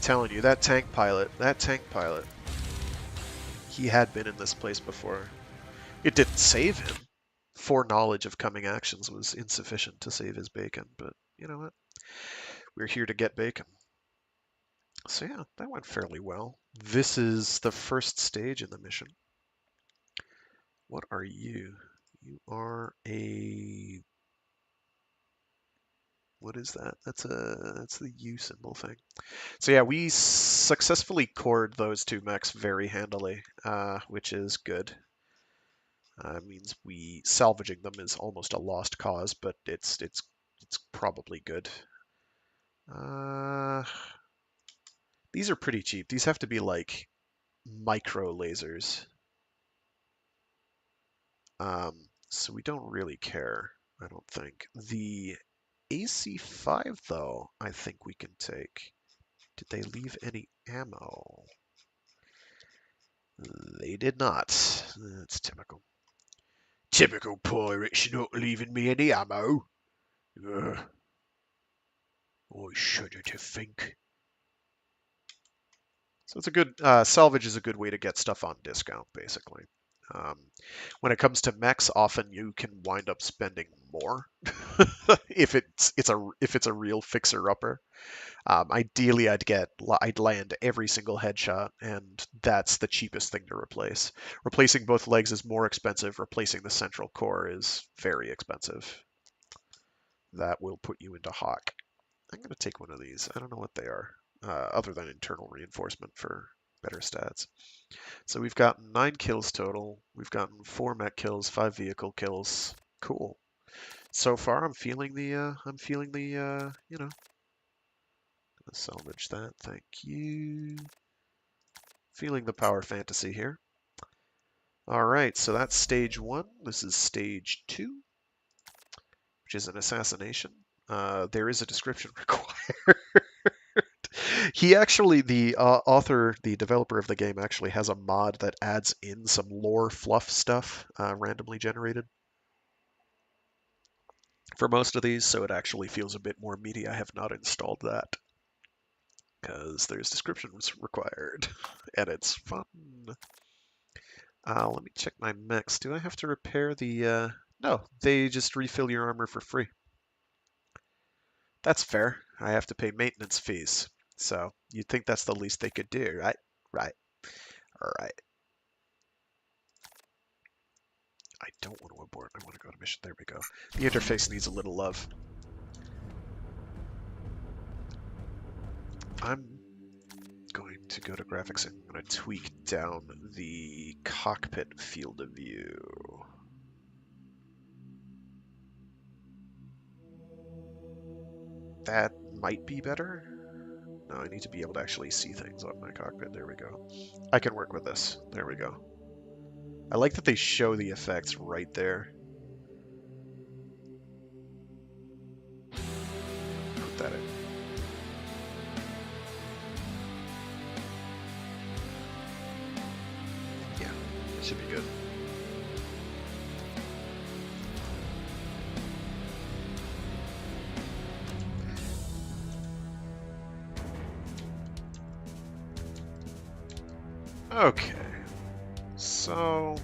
Telling you, that tank pilot, he had been in this place before. It didn't save him. Foreknowledge of coming actions was insufficient to save his bacon, but you know what? We're here to get bacon. So yeah, that went fairly well. This is the first stage in the mission. What are you? You are a... What is that? That's the U symbol thing. So yeah, we successfully cored those 2 mechs very handily, which is good. Means salvaging them is almost a lost cause, but it's probably good. These are pretty cheap. These have to be like micro lasers. So we don't really care, I don't think. The AC-5 though, I think we can take. Did they leave any ammo? They did not. That's typical. Typical pirates not leaving me any ammo. Ugh. I shudder to think. So it's a good salvage is a good way to get stuff on discount, basically. When it comes to mechs, often you can wind up spending more if it's a real fixer-upper. Ideally, I'd land every single headshot, and that's the cheapest thing to replace. Replacing both legs is more expensive. Replacing the central core is very expensive. That will put you into Hawk. I'm going to take one of these. I don't know what they are, other than internal reinforcement for better stats. So we've gotten 9 kills total. We've gotten 4 mech kills, 5 vehicle kills. Cool. So far, I'm feeling the, you know, gonna salvage that. Thank you. Feeling the power fantasy here. All right, so that's stage 1. This is stage 2, which is an assassination. There is a description required. He actually, the author, the developer of the game, actually has a mod that adds in some lore fluff stuff, randomly generated for most of these, so it actually feels a bit more meaty. I have not installed that. because there's descriptions required, and it's fun. Let me check my mechs. Do I have to repair the... No, they just refill your armor for free. That's fair. I have to pay maintenance fees. So you'd think that's the least they could do, right? Right. All right. I don't want to abort. I want to go to mission. There we go. The interface needs a little love. I'm going to go to graphics and I'm going to tweak down the cockpit field of view. That might be better. No, I need to be able to actually see things on my cockpit. There we go. I can work with this. There we go. I like that they show the effects right there. Put that in. Yeah, it should be good. Okay, so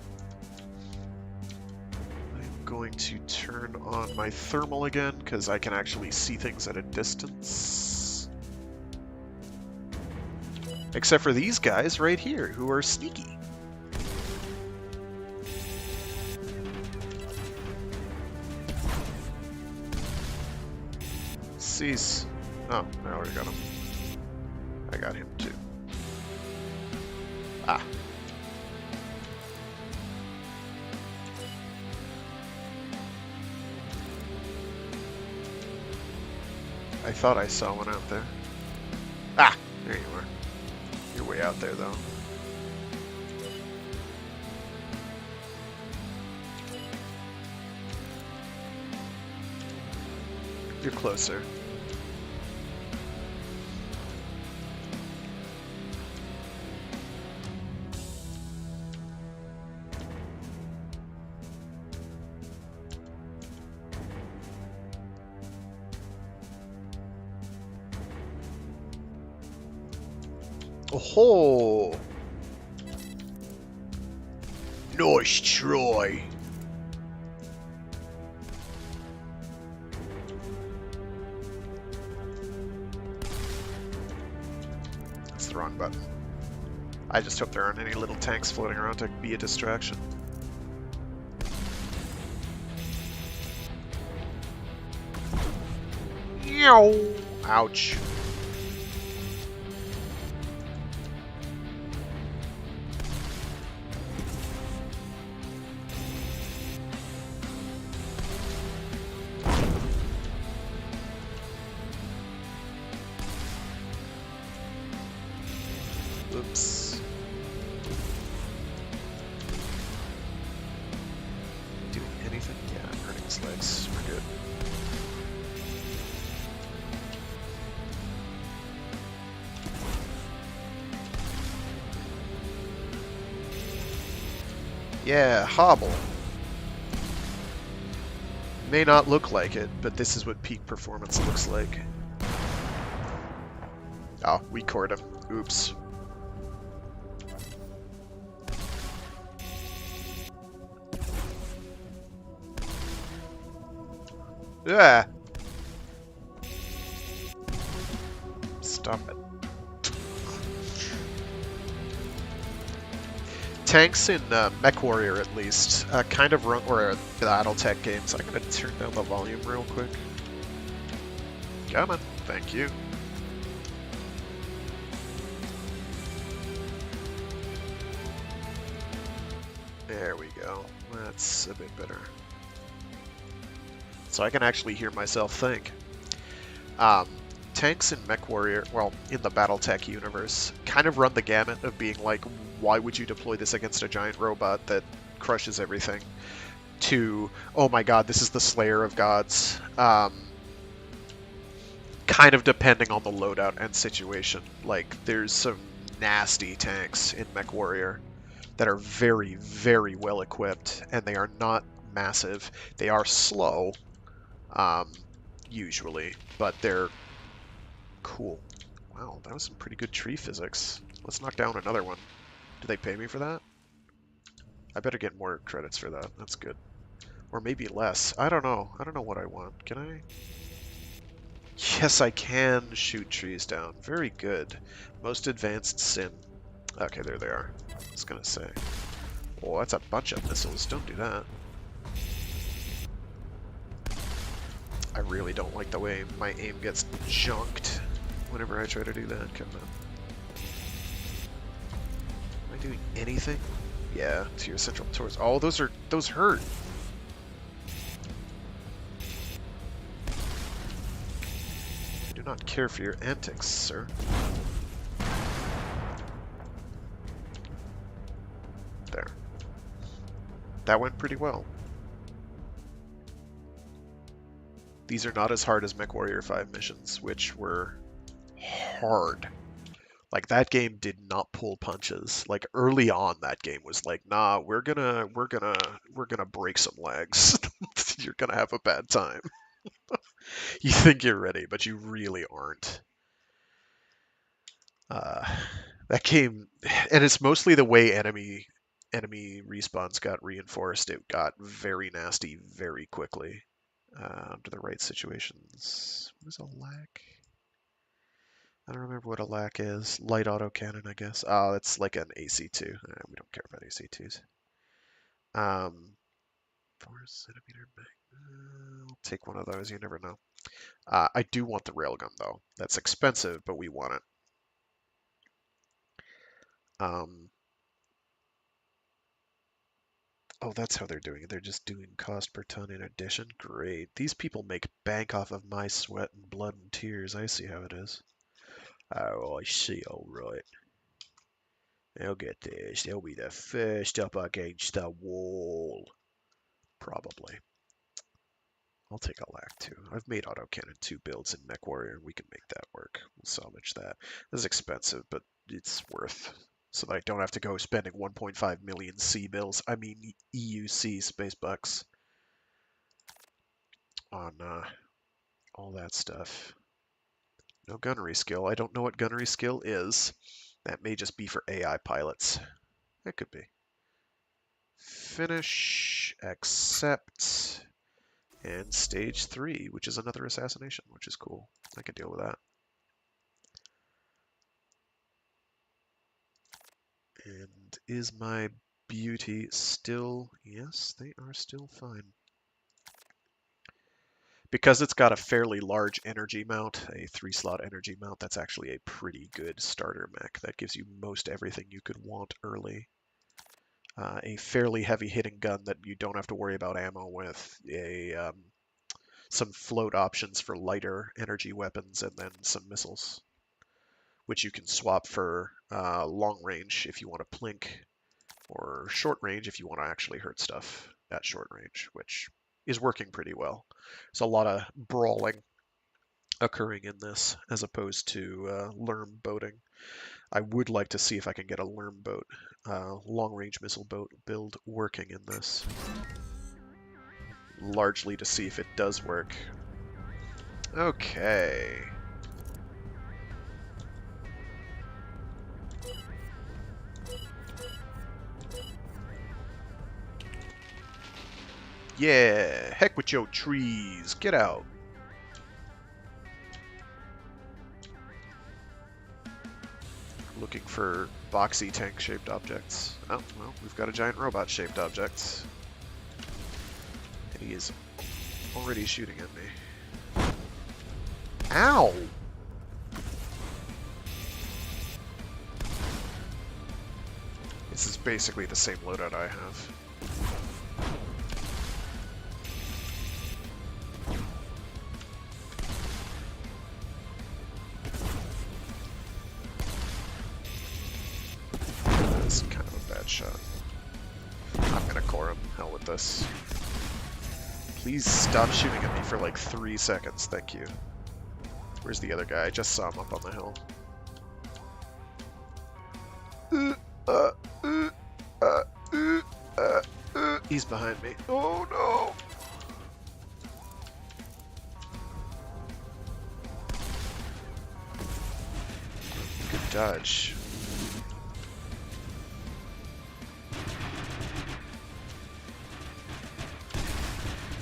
I'm going to turn on my thermal again because I can actually see things at a distance. Except for these guys right here who are sneaky. Cease. Oh, I already got him. I got him too. Ah. I thought I saw one out there. Ah! There you are. You're way out there, though. You're closer. Oh! Nice try. That's the wrong button. I just hope there aren't any little tanks floating around to be a distraction. Meow! Ouch. Oops. Doing anything? Yeah, I'm hurting his legs. We're good. Yeah, hobble. May not look like it, but this is what peak performance looks like. Oh, we cored him. Oops. Yeah. Stop it. Tanks in Mechwarrior, at least, kind of run, or BattleTech games. I'm gonna turn down the volume real quick. Come on, thank you. There we go. That's a bit better. So I can actually hear myself think. Tanks in Mechwarrior, well, in the BattleTech universe, kind of run the gamut of being like, why would you deploy this against a giant robot that crushes everything, to, oh my god, this is the Slayer of Gods. Kind of depending on the loadout and situation. Like, there's some nasty tanks in Mechwarrior that are very, very well equipped, and they are not massive. They are slow, usually, but they're cool. Wow, that was some pretty good tree physics. Let's knock down another one. Do they pay me for that? I better get more credits for that. That's good. Or maybe less. I don't know. I don't know what I want. Can I? Yes, I can shoot trees down. Very good. Most advanced sin. Okay, there they are. I was gonna say. Oh, that's a bunch of missiles. Don't do that. I really don't like the way my aim gets junked whenever I try to do that. Come on. Am I doing anything? Yeah, to your central torso. Oh, those hurt. I do not care for your antics, sir. There. That went pretty well. These are not as hard as Mechwarrior 5 missions, which were hard. Like, that game did not pull punches. Like, early on, that game was like, nah, we're gonna break some legs. You're gonna have a bad time. You think you're ready, but you really aren't. That game, and it's mostly the way enemy respawns got reinforced. It got very nasty very quickly. Under the right situations. What is a lack? I don't remember what a lack is. Light autocannon, I guess. Oh, it's like an AC2. We don't care about AC2s. 4-centimeter mag. I'll take one of those. You never know. I do want the railgun, though. That's expensive, but we want it. Oh, that's how they're doing it. They're just doing cost per ton in addition. Great. These people make bank off of my sweat and blood and tears. I see how it is. Oh, I see. All right. They'll get this. They'll be the first up against the wall. Probably. I'll take a lack too. I've made autocannon 2 builds in Mechwarrior, and we can make that work. We'll salvage that. This is expensive, but it's worth. So that I don't have to go spending 1.5 million C bills. I mean EUC space bucks on all that stuff. No gunnery skill. I don't know what gunnery skill is. That may just be for AI pilots. It could be. Finish, accept, and stage 3, which is another assassination, which is cool. I can deal with that. And is my beauty still... Yes, they are still fine. Because it's got a fairly large energy mount, a 3-slot energy mount, that's actually a pretty good starter mech. That gives you most everything you could want early. A fairly heavy-hitting gun that you don't have to worry about ammo with. Some float options for lighter energy weapons, and then some missiles, which you can swap for long range if you want to plink, or short range if you want to actually hurt stuff at short range, which is working pretty well. There's a lot of brawling occurring in this as opposed to Lerm boating. I would like to see if I can get a Lerm boat, long-range missile boat build working in this. Largely to see if it does work. Okay. Yeah, heck with your trees. Get out. Looking for boxy tank-shaped objects. Oh, well, we've got a giant robot-shaped object. And he is already shooting at me. Ow! This is basically the same loadout I have. That's kind of a bad shot. I'm gonna core him. Hell with this. Please stop shooting at me for like 3 seconds, thank you. Where's the other guy? I just saw him up on the hill. He's behind me. Oh no! dodge.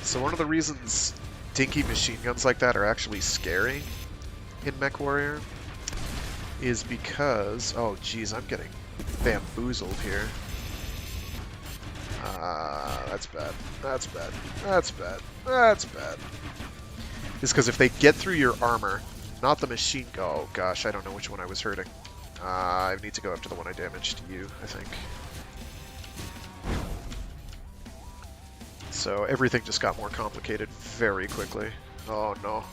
So one of the reasons dinky machine guns like that are actually scary in Mechwarrior is because... Oh, geez, I'm getting bamboozled here. That's bad. That's bad. That's bad. That's bad. Is because if they get through your armor, not the machine... Oh, gosh, I don't know which one I was hurting. I need to go after the one I damaged you, I think. So everything just got more complicated very quickly. Oh, no.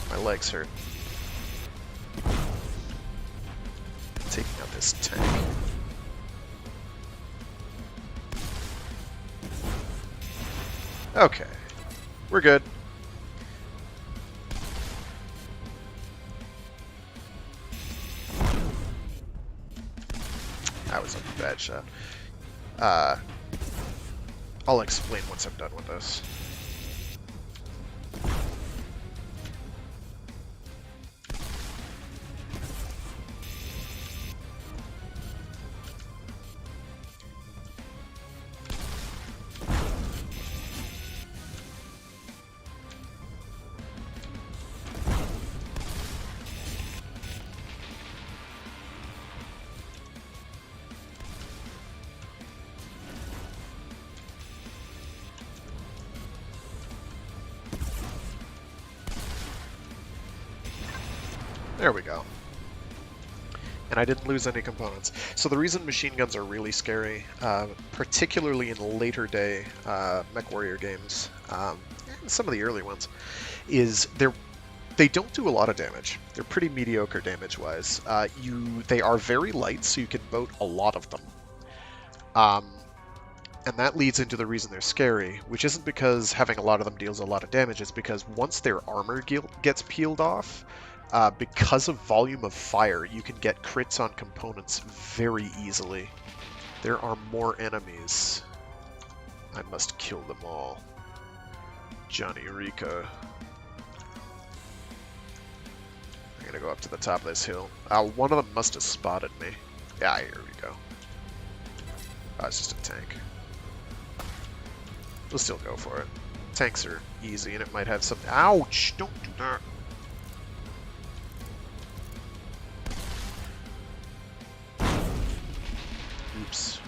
My legs hurt. Taking out this tank. Okay. We're good. That was a bad shot. I'll explain once I'm done with this. There we go. And I didn't lose any components. So the reason machine guns are really scary, particularly in later day Mechwarrior games, and some of the early ones, is they don't do a lot of damage. They're pretty mediocre damage-wise. They are very light, so you can boat a lot of them. And that leads into the reason they're scary, which isn't because having a lot of them deals a lot of damage, it's because once their armor gets peeled off, because of volume of fire, you can get crits on components very easily. There are more enemies. I must kill them all. Johnny Rico. I'm gonna go up to the top of this hill. One of them must have spotted me. Yeah, here we go. Oh, it's just a tank. We'll still go for it. Tanks are easy, and it might have some... Ouch! Don't do that! Oops.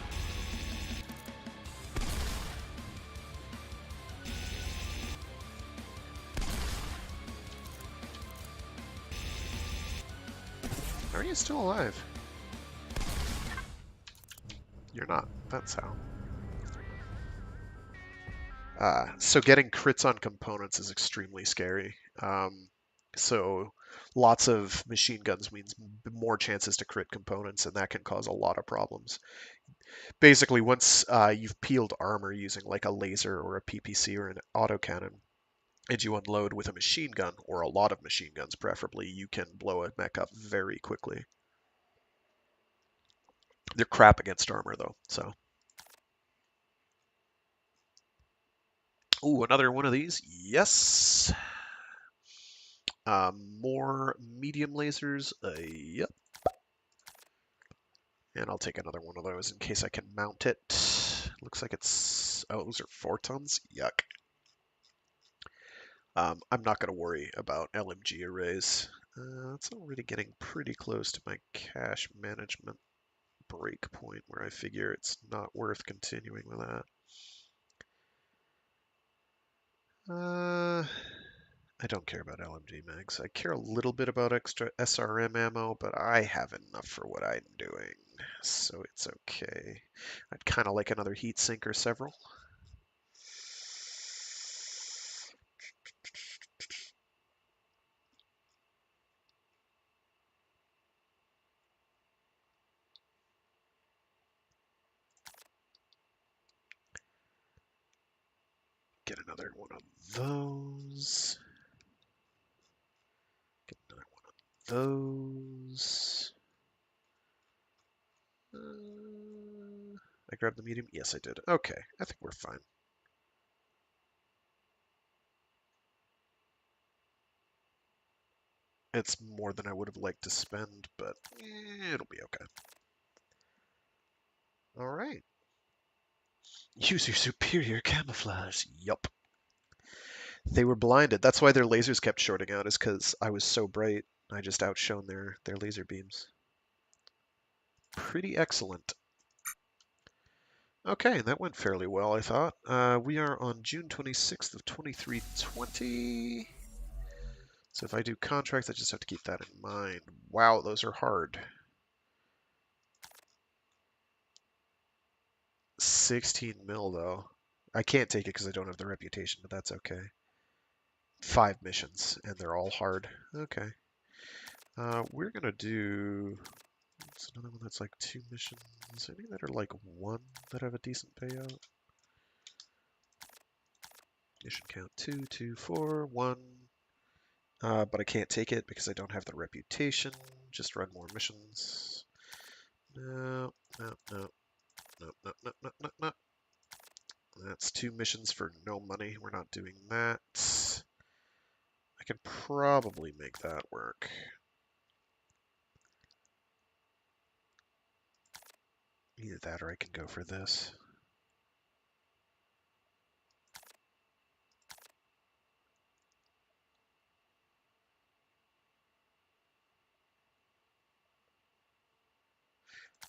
How are you still alive? You're not. That's how. So getting crits on components is extremely scary. So lots of machine guns means more chances to crit components, and that can cause a lot of problems. Basically, once you've peeled armor using like a laser or a PPC or an autocannon, and you unload with a machine gun, or a lot of machine guns preferably, you can blow a mech up very quickly. They're crap against armor though, so. Ooh, another one of these. Yes. More medium lasers. Yep. And I'll take another one of those in case I can mount it. Looks like it's... Oh, those are 4 tons? Yuck. I'm not going to worry about LMG arrays. It's already getting pretty close to my cache management break point where I figure it's not worth continuing with that. I don't care about LMG mags. I care a little bit about extra SRM ammo, but I have enough for what I'm doing, so it's okay. I'd kind of like another heat sink or several. Get another one of those. Get another one of those. I grabbed the medium? Yes, I did. Okay, I think we're fine. It's more than I would have liked to spend, but it'll be okay. All right. Use your superior camouflage. Yup. They were blinded. That's why their lasers kept shorting out, is because I was so bright. I just outshone their laser beams. Pretty excellent. Okay, that went fairly well, I thought. We are on June 26th of 2320. So if I do contracts, I just have to keep that in mind. Wow, those are hard. 16 mil, though. I can't take it because I don't have the reputation, but that's okay. 5 missions, and they're all hard. Okay. We're going to do... It's another one that's like 2 missions. Any that are like 1 that have a decent payout? Mission count 2, 2, 4, 1. But I can't take it because I don't have the reputation. Just run more missions. No, no, no, no, no, no, no, no, no. That's 2 missions for no money. We're not doing that. I can probably make that work. Either that or I can go for this.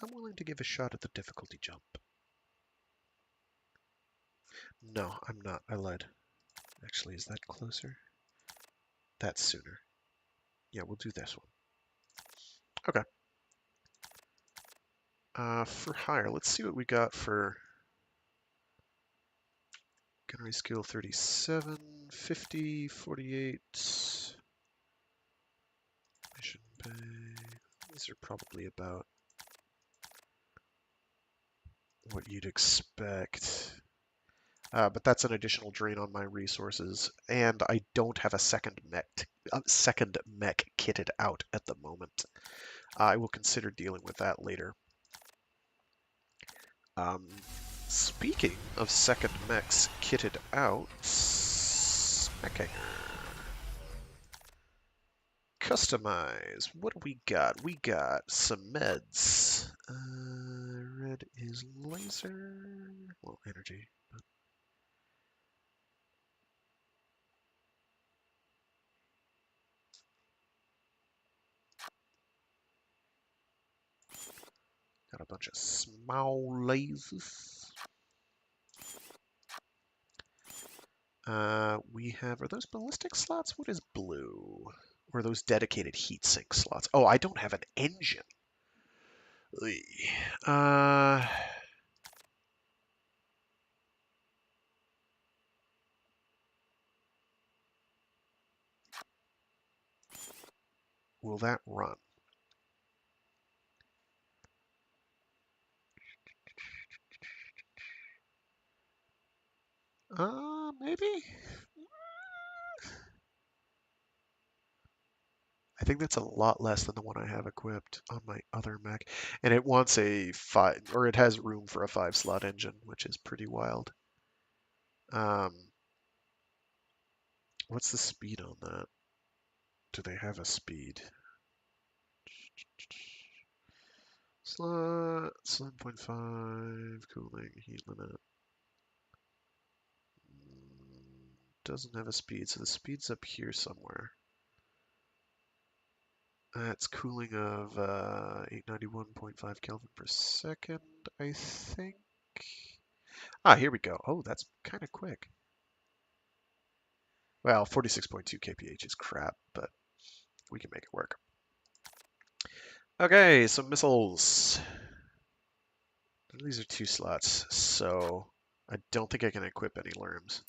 I'm willing to give a shot at the difficulty jump. No, I'm not. I lied. Actually, is that closer? That's sooner. Yeah, we'll do this one. Okay. For hire, let's see what we got for gunnery skill 37, 50, 48. Mission pay. These are probably about what you'd expect. But that's an additional drain on my resources, and I don't have a second mech kitted out at the moment. I will consider dealing with that later. Speaking of second mechs kitted out, Mecha. Customize. What do we got? We got some meds. Red is laser. Well, energy. Got a bunch of small lasers. We have, are those ballistic slots? What is blue? Or are those dedicated heatsink slots? Oh, I don't have an engine. Uh, will that run? Maybe? I think that's a lot less than the one I have equipped on my other mech. And it wants a 5, or it has room for a 5-slot engine, which is pretty wild. What's the speed on that? Do they have a speed? Slot, 7.5, cooling, heat limit. Doesn't have a speed, so the speed's up here somewhere. That's cooling of 891.5 Kelvin per second, I think. Ah, here we go. Oh, that's kind of quick. Well, 46.2 kph is crap, but we can make it work. Okay, so missiles. These are 2 slots, so I don't think I can equip any lerms.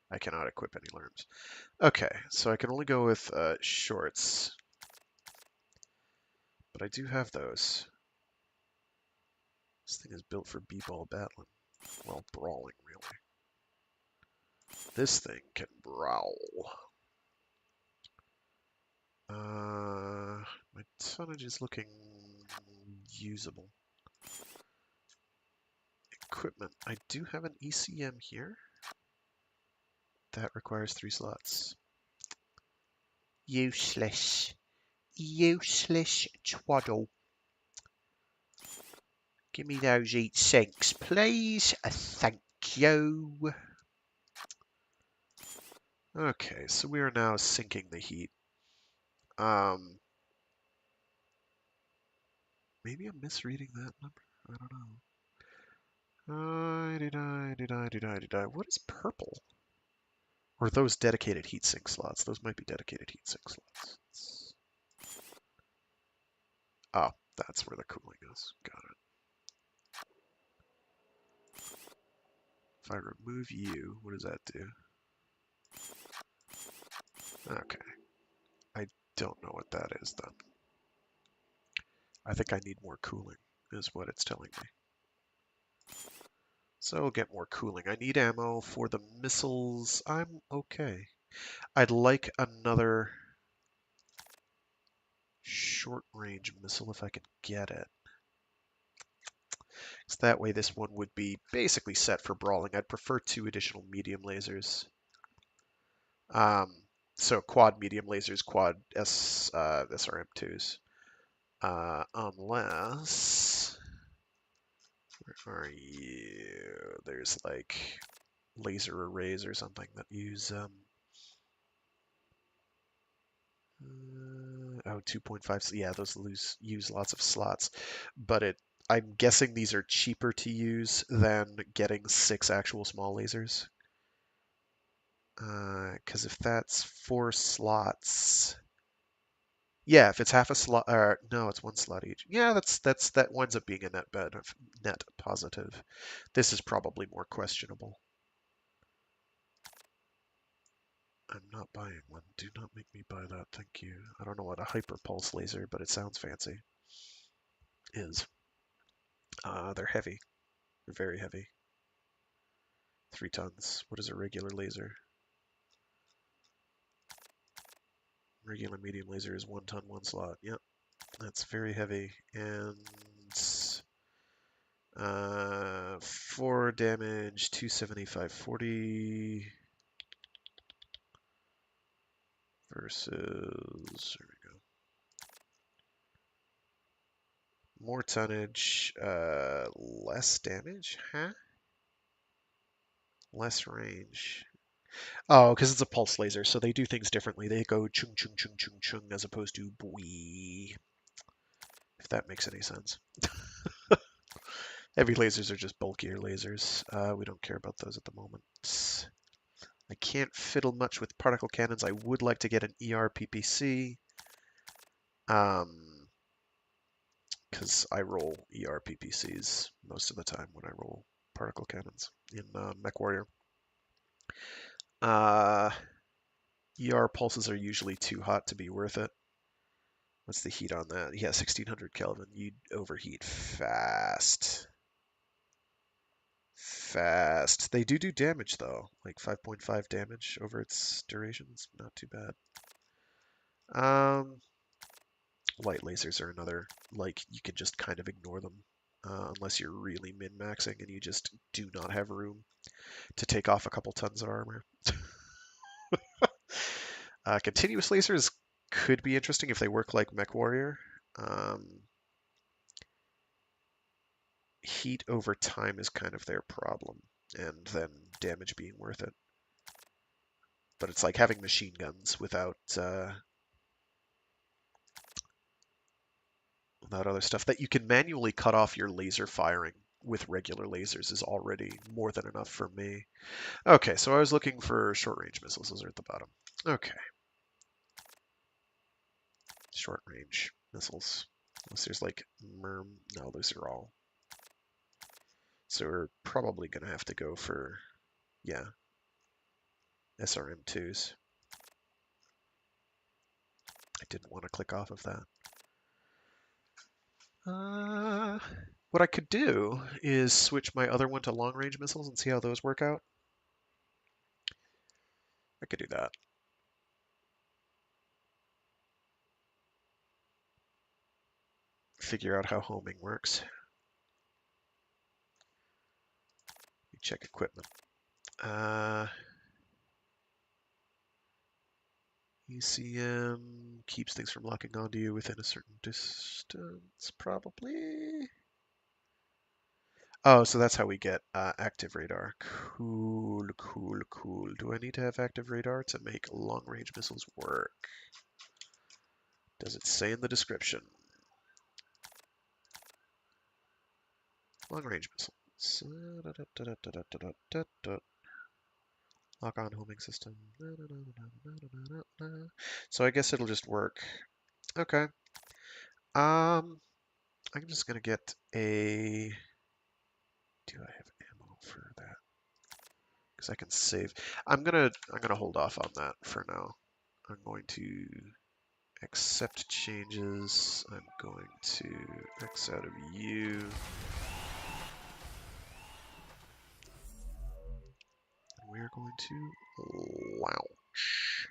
I cannot equip any lerms. Okay, so I can only go with shorts. But I do have those. This thing is built for b-ball battling. Well, brawling, really. This thing can brawl. My tonnage is looking usable. It equipment. I do have an ECM here. That requires 3 slots. Useless. Useless twaddle. Give me those heat sinks, please. Thank you. Okay, so we are now sinking the heat. Maybe I'm misreading that number. I don't know. What is purple? Or those dedicated heatsink slots? Those might be dedicated heatsink slots. Oh, that's where the cooling is. Got it. If I remove you, what does that do? Okay. I don't know what that is then. I think I need more cooling, is what it's telling me. So I'll get more cooling. I need ammo for the missiles. I'm okay. I'd like another short-range missile if I could get it. So that way this one would be basically set for brawling. I'd prefer 2 additional medium lasers. So quad medium lasers, quad SRM2s. Unless... Where are you? There's like laser arrays or something that use... oh, 2.5. Yeah, those use lots of slots. But I'm guessing these are cheaper to use than getting 6 actual small lasers. Because if that's 4 slots, yeah, if it's half a slot, or no, it's 1 slot each. Yeah, that winds up being a net positive. This is probably more questionable. I'm not buying one. Do not make me buy that, thank you. I don't know what a hyper pulse laser, but it sounds fancy. Is. They're heavy. They're very heavy. 3 tons. What is a regular laser? Regular medium laser is 1 ton, 1 slot. Yep, that's very heavy. And 4 damage, 275, 40 versus, there we go. More tonnage, less damage, huh? Less range. Oh, because it's a pulse laser, so they do things differently. They go chung chung chung chung chung as opposed to boing. If that makes any sense. Heavy lasers are just bulkier lasers. We don't care about those at the moment. I can't fiddle much with particle cannons. I would like to get an ERPPC. Because I roll ERPPCs most of the time when I roll particle cannons in Mechwarrior. ER pulses are usually too hot to be worth it. What's the heat on that? Yeah, 1600 Kelvin. You'd overheat fast. Fast. They do damage though, like 5.5 damage over its duration. It's not too bad. Light lasers are another, like, you can just kind of ignore them unless you're really min-maxing and you just do not have room to take off a couple tons of armor. Continuous lasers could be interesting if they work like Mechwarrior. Heat over time is kind of their problem, and then damage being worth it. But it's like having machine guns without other stuff. That you can manually cut off your laser firing with regular lasers is already more than enough for me. Okay, so I was looking for short-range missiles. Those are at the bottom. Okay. Short-range missiles. Unless there's like MERM. No, those are all. So we're probably going to have to go for, yeah, SRM2s. I didn't want to click off of that. What I could do is switch my other one to long-range missiles and see how those work out. I could do that. Figure out how homing works. check equipment. ECM keeps things from locking onto you within a certain distance, probably. Oh, so that's how we get active radar. Cool, cool, cool. Do I need to have active radar to make long-range missiles work? Does it say in the description? Long-range missiles. Lock on homing system. So I guess it'll just work. Okay. I'm just gonna get a. Do I have ammo for that? Because I can save. I'm gonna hold off on that for now. I'm going to accept changes. I'm going to X out of you. And we're going to launch.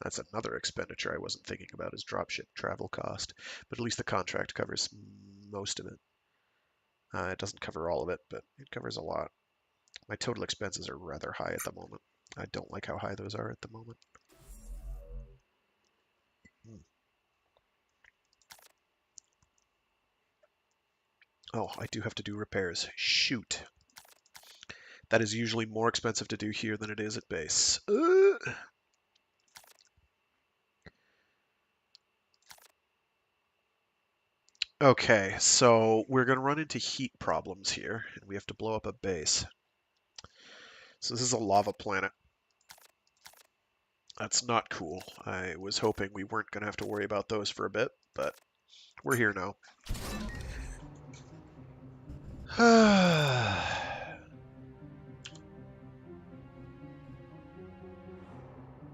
That's another expenditure I wasn't thinking about is dropship travel cost, but at least the contract covers most of it. It doesn't cover all of it, but it covers a lot. My total expenses are rather high at the moment. I don't like how high those are at the moment. Oh, I do have to do repairs. Shoot. That is usually more expensive to do here than it is at base. Okay, so we're going to run into heat problems here, and we have to blow up a base. So this is a lava planet. That's not cool. I was hoping we weren't going to have to worry about those for a bit, but we're here now.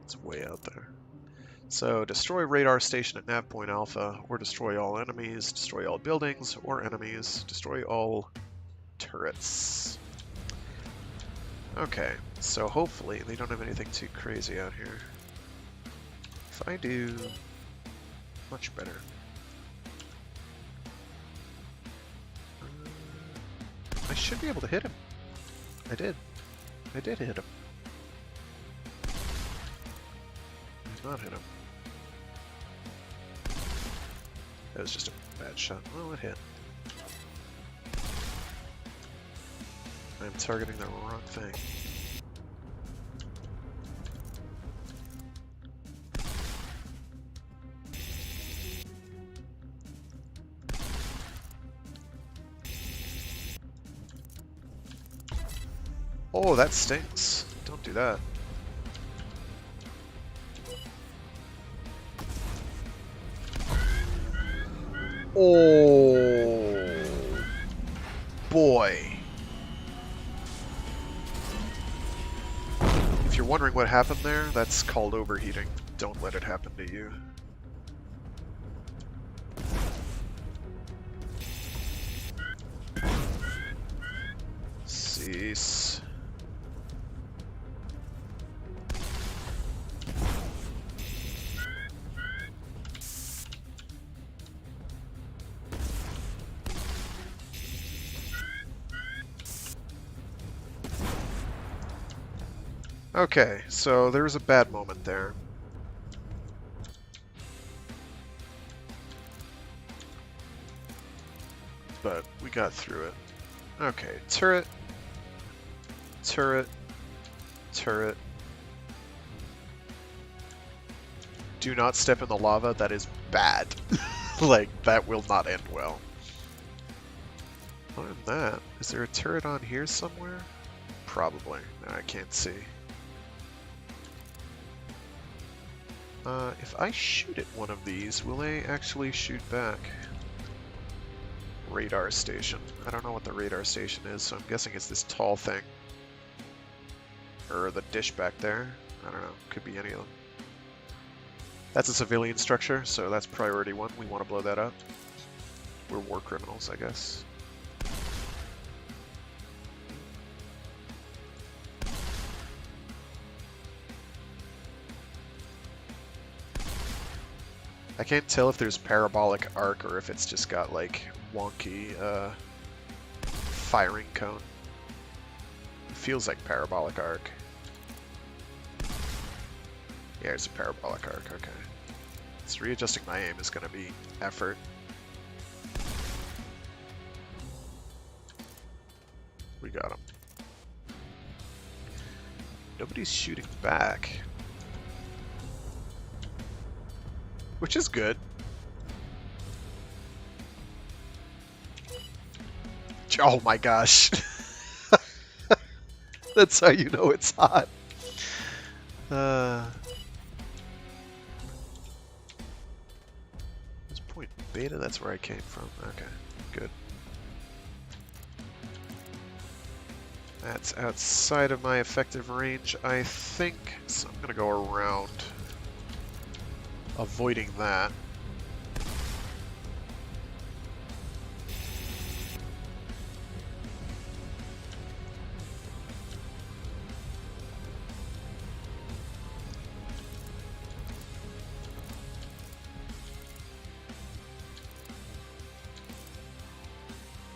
It's way out there. So destroy radar station at nav point alpha, or destroy all enemies, destroy all buildings or enemies, destroy all turrets. Okay, so hopefully they don't have anything too crazy out here. If I do, much better. I should be able to hit him. I did. I did hit him. I did not hit him. That was just a bad shot. Well, it hit. I'm targeting the wrong thing. Oh, that stinks. Don't do that. Oh, boy. If you're wondering what happened there, that's called overheating. Don't let it happen to you. Cease. Okay, so there was a bad moment there. But we got through it. Okay, turret, turret, turret. Do not step in the lava, that is bad. Like, that will not end well. Other than that, is there a turret on here somewhere? Probably. No, I can't see. If I shoot at one of these, will they actually shoot back? Radar station. I don't know what the radar station is, so I'm guessing it's this tall thing. Or the dish back there. I don't know. Could be any of them. That's a civilian structure, so that's priority 1. We want to blow that up. We're war criminals, I guess. I can't tell if there's parabolic arc or if it's just got like wonky firing cone. It feels like parabolic arc. Yeah, it's a parabolic arc, okay. So readjusting my aim is going to be effort. We got him. Nobody's shooting back. Which is good. Oh my gosh. That's how you know it's hot. What's point beta? That's where I came from. Okay, good. That's outside of my effective range, I think. So I'm gonna go around, avoiding that.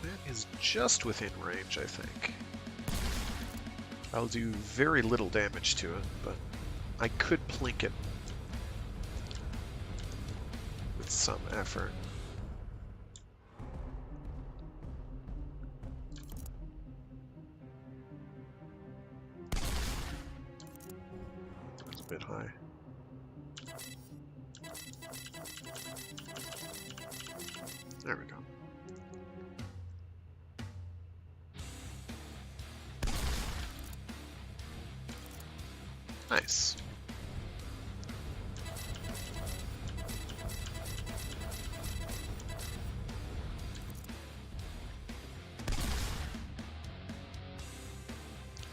That is just within range, I think. I'll do very little damage to it, but I could plink it with some effort. It's a bit high. There we go. Nice.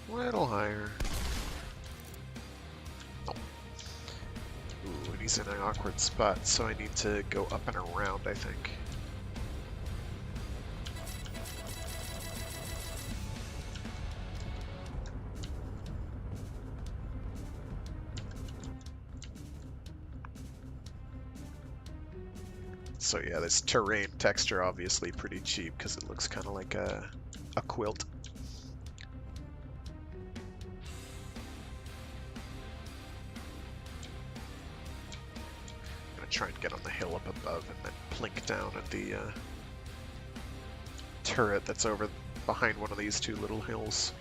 A little higher. Oh. Ooh, and he's in an awkward spot, so I need to go up and around, I think. So yeah, this terrain texture obviously pretty cheap because it looks kind of like a quilt. I'm gonna try and get on the hill up above and then plink down at the turret that's over behind one of these two little hills.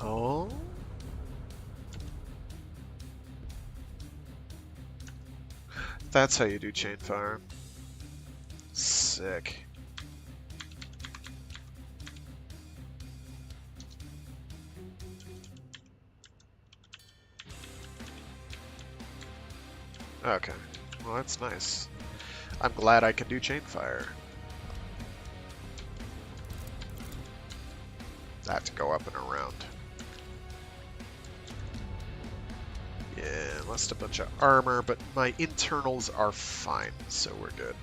Oh. That's how you do chain fire. Sick. Okay. Well, that's nice. I'm glad I can do chain fire. I have to go up and around. Yeah, lost a bunch of armor, but my internals are fine, so we're good.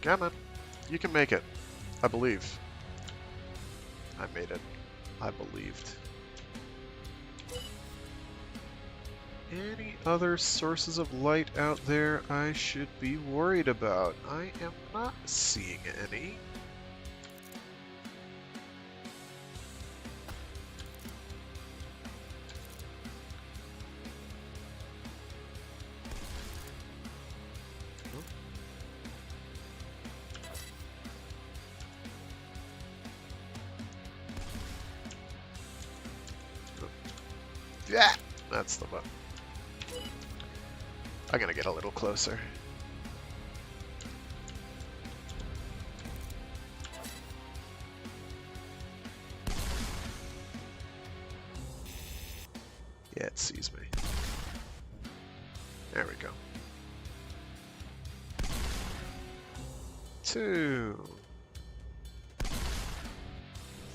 Come on. You can make it. I believe. I made it. I believed. Any other sources of light out there I should be worried about? I am not seeing any. Yeah, that's the one. I'm gonna get a little closer. Yeah, it sees me. There we go. 2,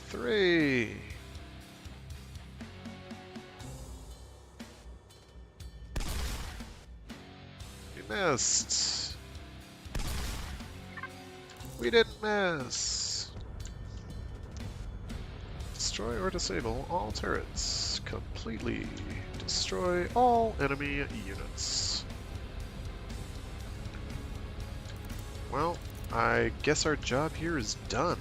3. missed. We didn't miss. Destroy or disable all turrets. Completely destroy all enemy units. Well, I guess our job here is done.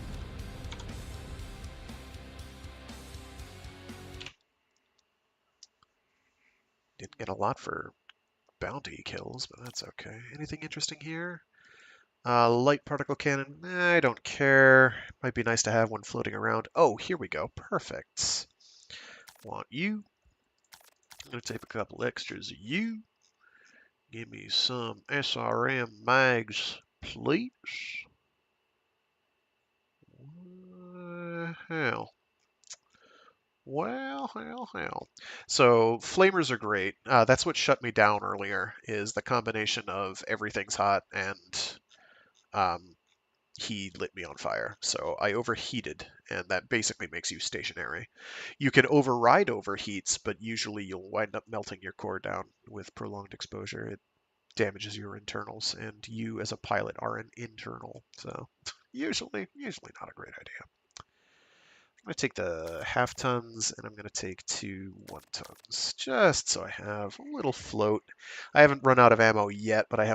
Didn't get a lot for bounty kills, but that's okay. Anything interesting here? Light particle cannon, I don't care. Might be nice to have one floating around. Oh, here we go. Perfect. Want you. I'm going to take a couple extras of you. Give me some SRM mags, please. Hell. Well. So flamers are great. That's what shut me down earlier, is the combination of everything's hot and he lit me on fire. So I overheated, and that basically makes you stationary. You can override overheats, but usually you'll wind up melting your core down with prolonged exposure. It damages your internals, and you as a pilot are an internal. So usually not a great idea. I'm going to take the half tons, and I'm going to take 2 1-tons, just so I have a little float. I haven't run out of ammo yet, but I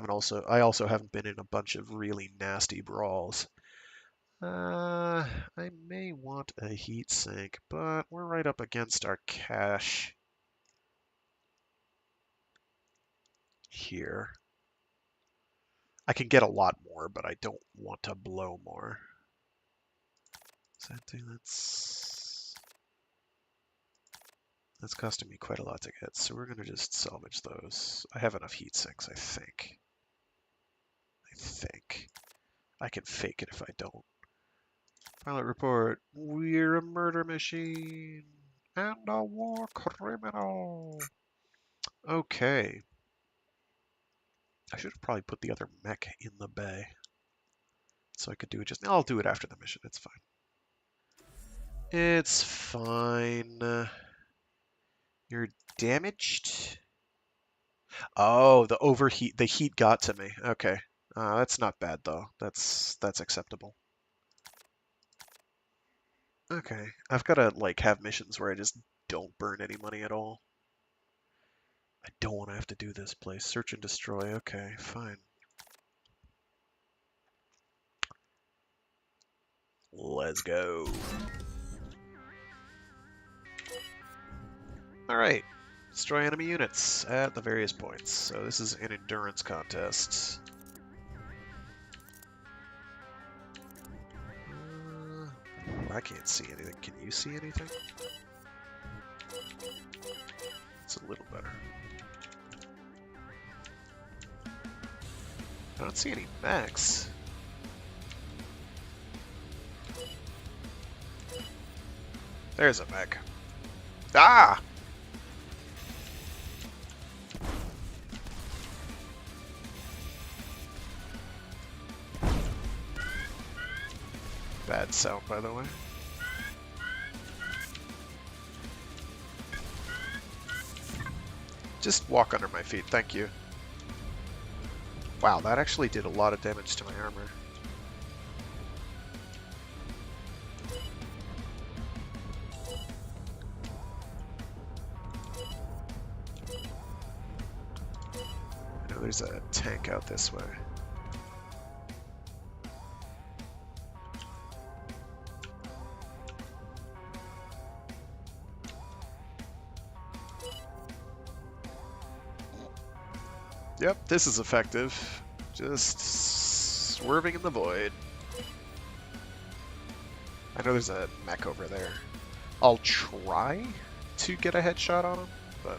also haven't been in a bunch of really nasty brawls. I may want a heat sink, but we're right up against our cache here. I can get a lot more, but I don't want to blow more. So I think that's costing me quite a lot to get, so we're going to just salvage those. I have enough heat sinks, I think. I can fake it if I don't. Pilot report. We're a murder machine and a war criminal. Okay. I should have probably put the other mech in the bay. So I could do it just... I'll do it after the mission. It's fine. It's fine. You're damaged? Oh, the overheat. The heat got to me. Okay. That's not bad, though. That's acceptable. Okay. I've got to, like, have missions where I just don't burn any money at all. I don't want to have to do this place. Search and destroy. Okay, fine. Let's go. Alright. Destroy enemy units at the various points. So this is an endurance contest. I can't see anything. Can you see anything? It's a little better. I don't see any mechs. There's a mech. Ah! Bad sound, by the way. Just walk under my feet, thank you. Wow, that actually did a lot of damage to my armor. I know there's a tank out this way. Yep, this is effective. Just swerving in the void. I know there's a mech over there. I'll try to get a headshot on him, but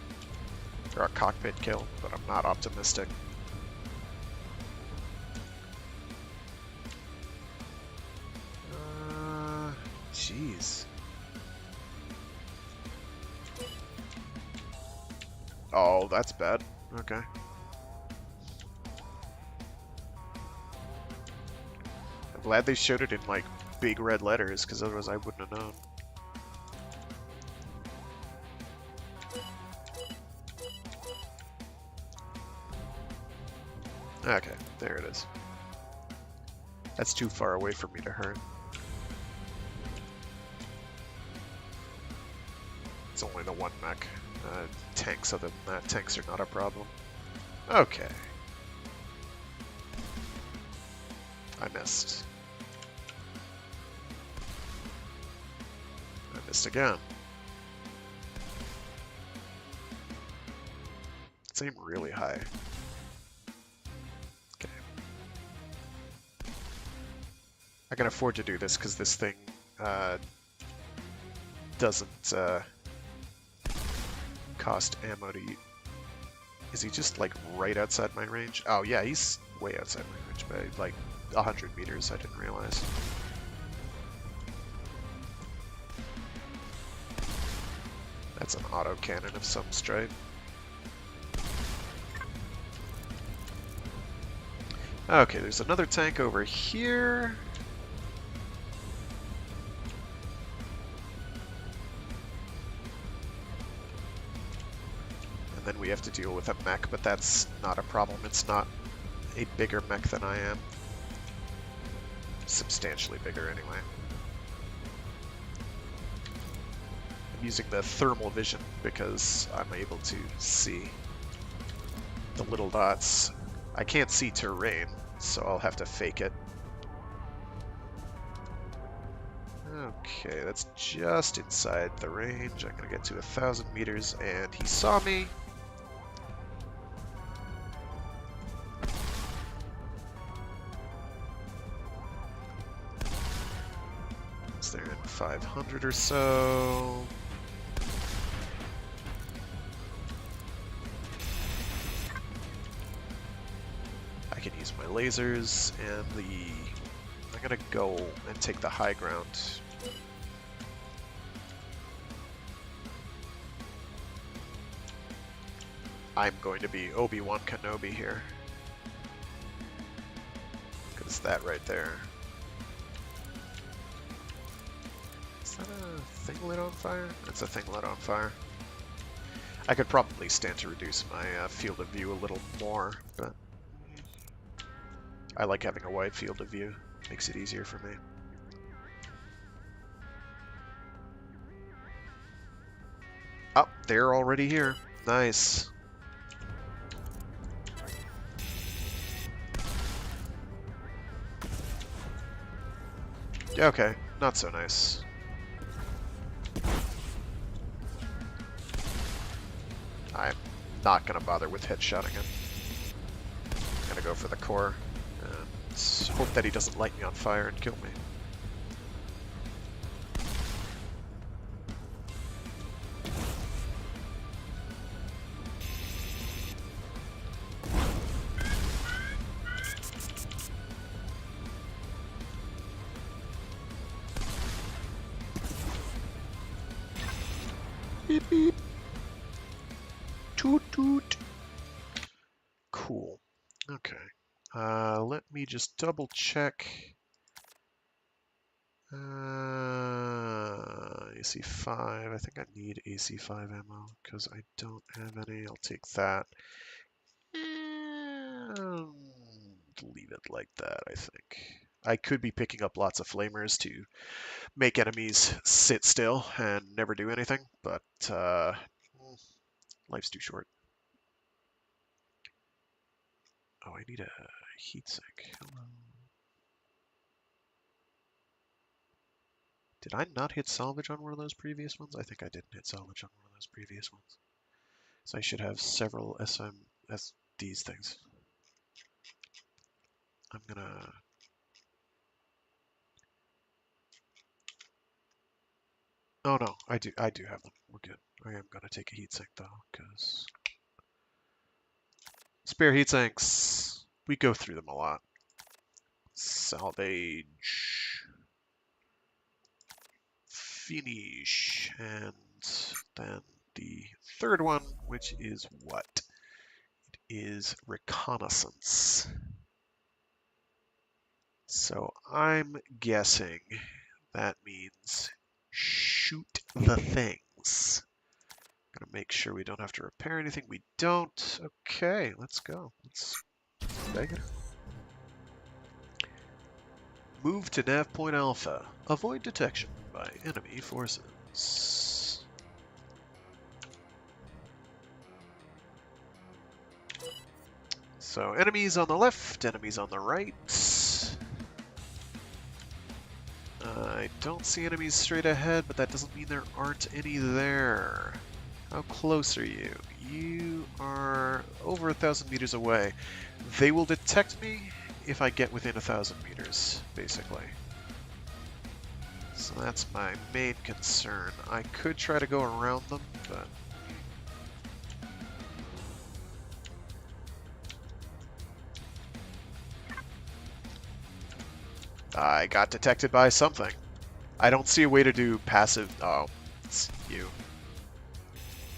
or a cockpit kill, but I'm not optimistic. Jeez. Oh, that's bad. Okay. I'm glad they showed it in, like, big red letters, because otherwise I wouldn't have known. Okay, there it is. That's too far away for me to hurt. It's only the one mech. Tanks, other than that, tanks are not a problem. Okay. I missed. I missed again. Let's aim really high. Okay. I can afford to do this because this thing doesn't cost ammo to use. Is he just like right outside my range? Oh yeah, he's way outside my range by like 100 meters. I didn't realize. That's an autocannon of some stripe. Okay, there's another tank over here. And then we have to deal with a mech, but that's not a problem. It's not a bigger mech than I am. Substantially bigger, anyway. I'm using the thermal vision because I'm able to see the little dots. I can't see terrain, so I'll have to fake it. Okay, that's just inside the range. I'm gonna get to 1,000 meters, and he saw me. Is there in 500 or so? I can use my lasers and I'm gonna go and take the high ground. I'm going to be Obi-Wan Kenobi here. Because that right there. Is that a thing lit on fire? It's a thing lit on fire. I could probably stand to reduce my field of view a little more, but I like having a wide field of view. Makes it easier for me. Oh, they're already here. Nice. Okay, not so nice. I'm not gonna bother with headshotting him. I'm gonna go for the core. And hope that he doesn't light me on fire and kill me. Beep beep. Toot toot. Cool. Okay. Let me just double check. AC5. I think I need AC5 ammo because I don't have any. I'll take that. And leave it like that, I think. I could be picking up lots of flamers to make enemies sit still and never do anything, but life's too short. Oh, I need a heatsink. Hello. Did I not hit salvage on one of those previous ones? I think I didn't hit salvage on one of those previous ones. So I should have several these things. I'm gonna... Oh no, I do have them. We're good. I am gonna take a heatsink though, because spare heatsinks. We go through them a lot. Salvage. Finish. And then the third one, which is what? It is reconnaissance. So I'm guessing that means shoot the things. Gonna make sure we don't have to repair anything. We don't. Okay, let's go. Let's Dang it. Move to nav point Alpha. Avoid detection by enemy forces. So enemies on the left, enemies on the right. I don't see enemies straight ahead, but that doesn't mean there aren't any there. How close are you? You are over 1,000 meters away. They will detect me if I get within 1,000 meters, basically. So that's my main concern. I could try to go around them, but... I got detected by something. I don't see a way to do passive... Oh, it's you.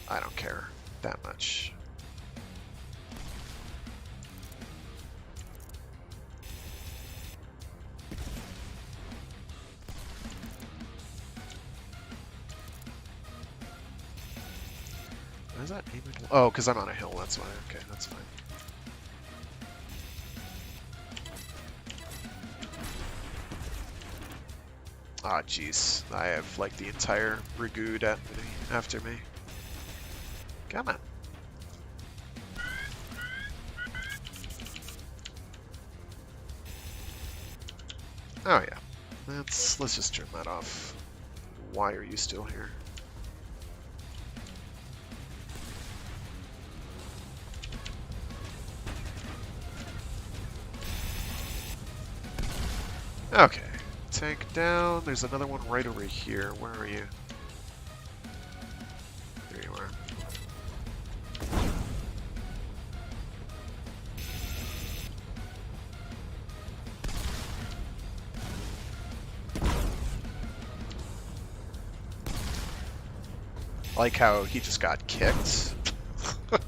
I don't care that much. Why is that aiming? Oh, because I'm on a hill, that's why. Okay, that's fine. Ah, jeez. I have, like, the entire brigade after me. Come on. Oh, yeah. Let's just turn that off. Why are you still here? Okay. Tank down. There's another one right over here. Where are you? There you are. I like how he just got kicked. Gonna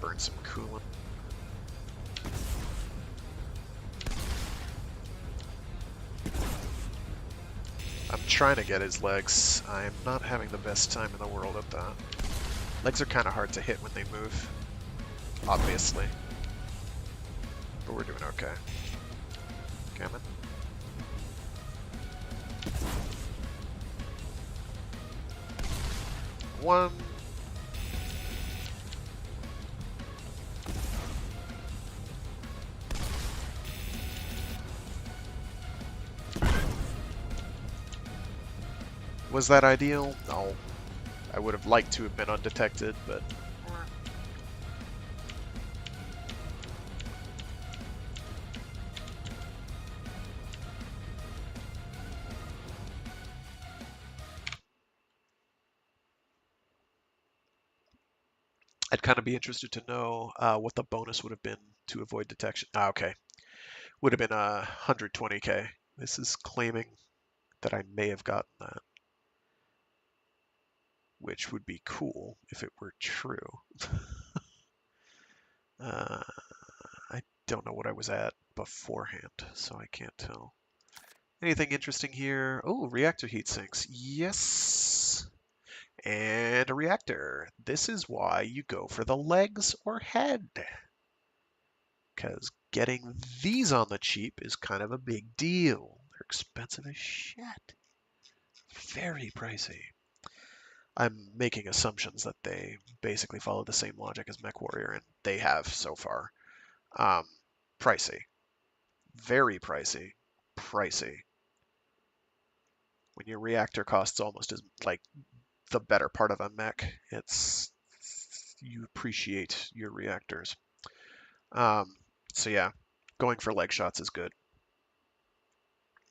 burn some coolant. I'm trying to get his legs. I'm not having the best time in the world at that. Legs are kind of hard to hit when they move, obviously. But we're doing okay. Coming. One. Was that ideal? No. I would have liked to have been undetected, but... I'd kind of be interested to know what the bonus would have been to avoid detection. Ah, okay. Would have been 120k. This is claiming that I may have gotten that, which would be cool if it were true. I don't know what I was at beforehand, so I can't tell. Anything interesting here? Oh, reactor heat sinks. Yes. And a reactor. This is why you go for the legs or head. Because getting these on the cheap is kind of a big deal. They're expensive as shit. Very pricey. I'm making assumptions that they basically follow the same logic as Mechwarrior, and they have so far. Pricey. Very pricey. Pricey. When your reactor costs almost as, like, the better part of a mech, you appreciate your reactors. So yeah, going for leg shots is good,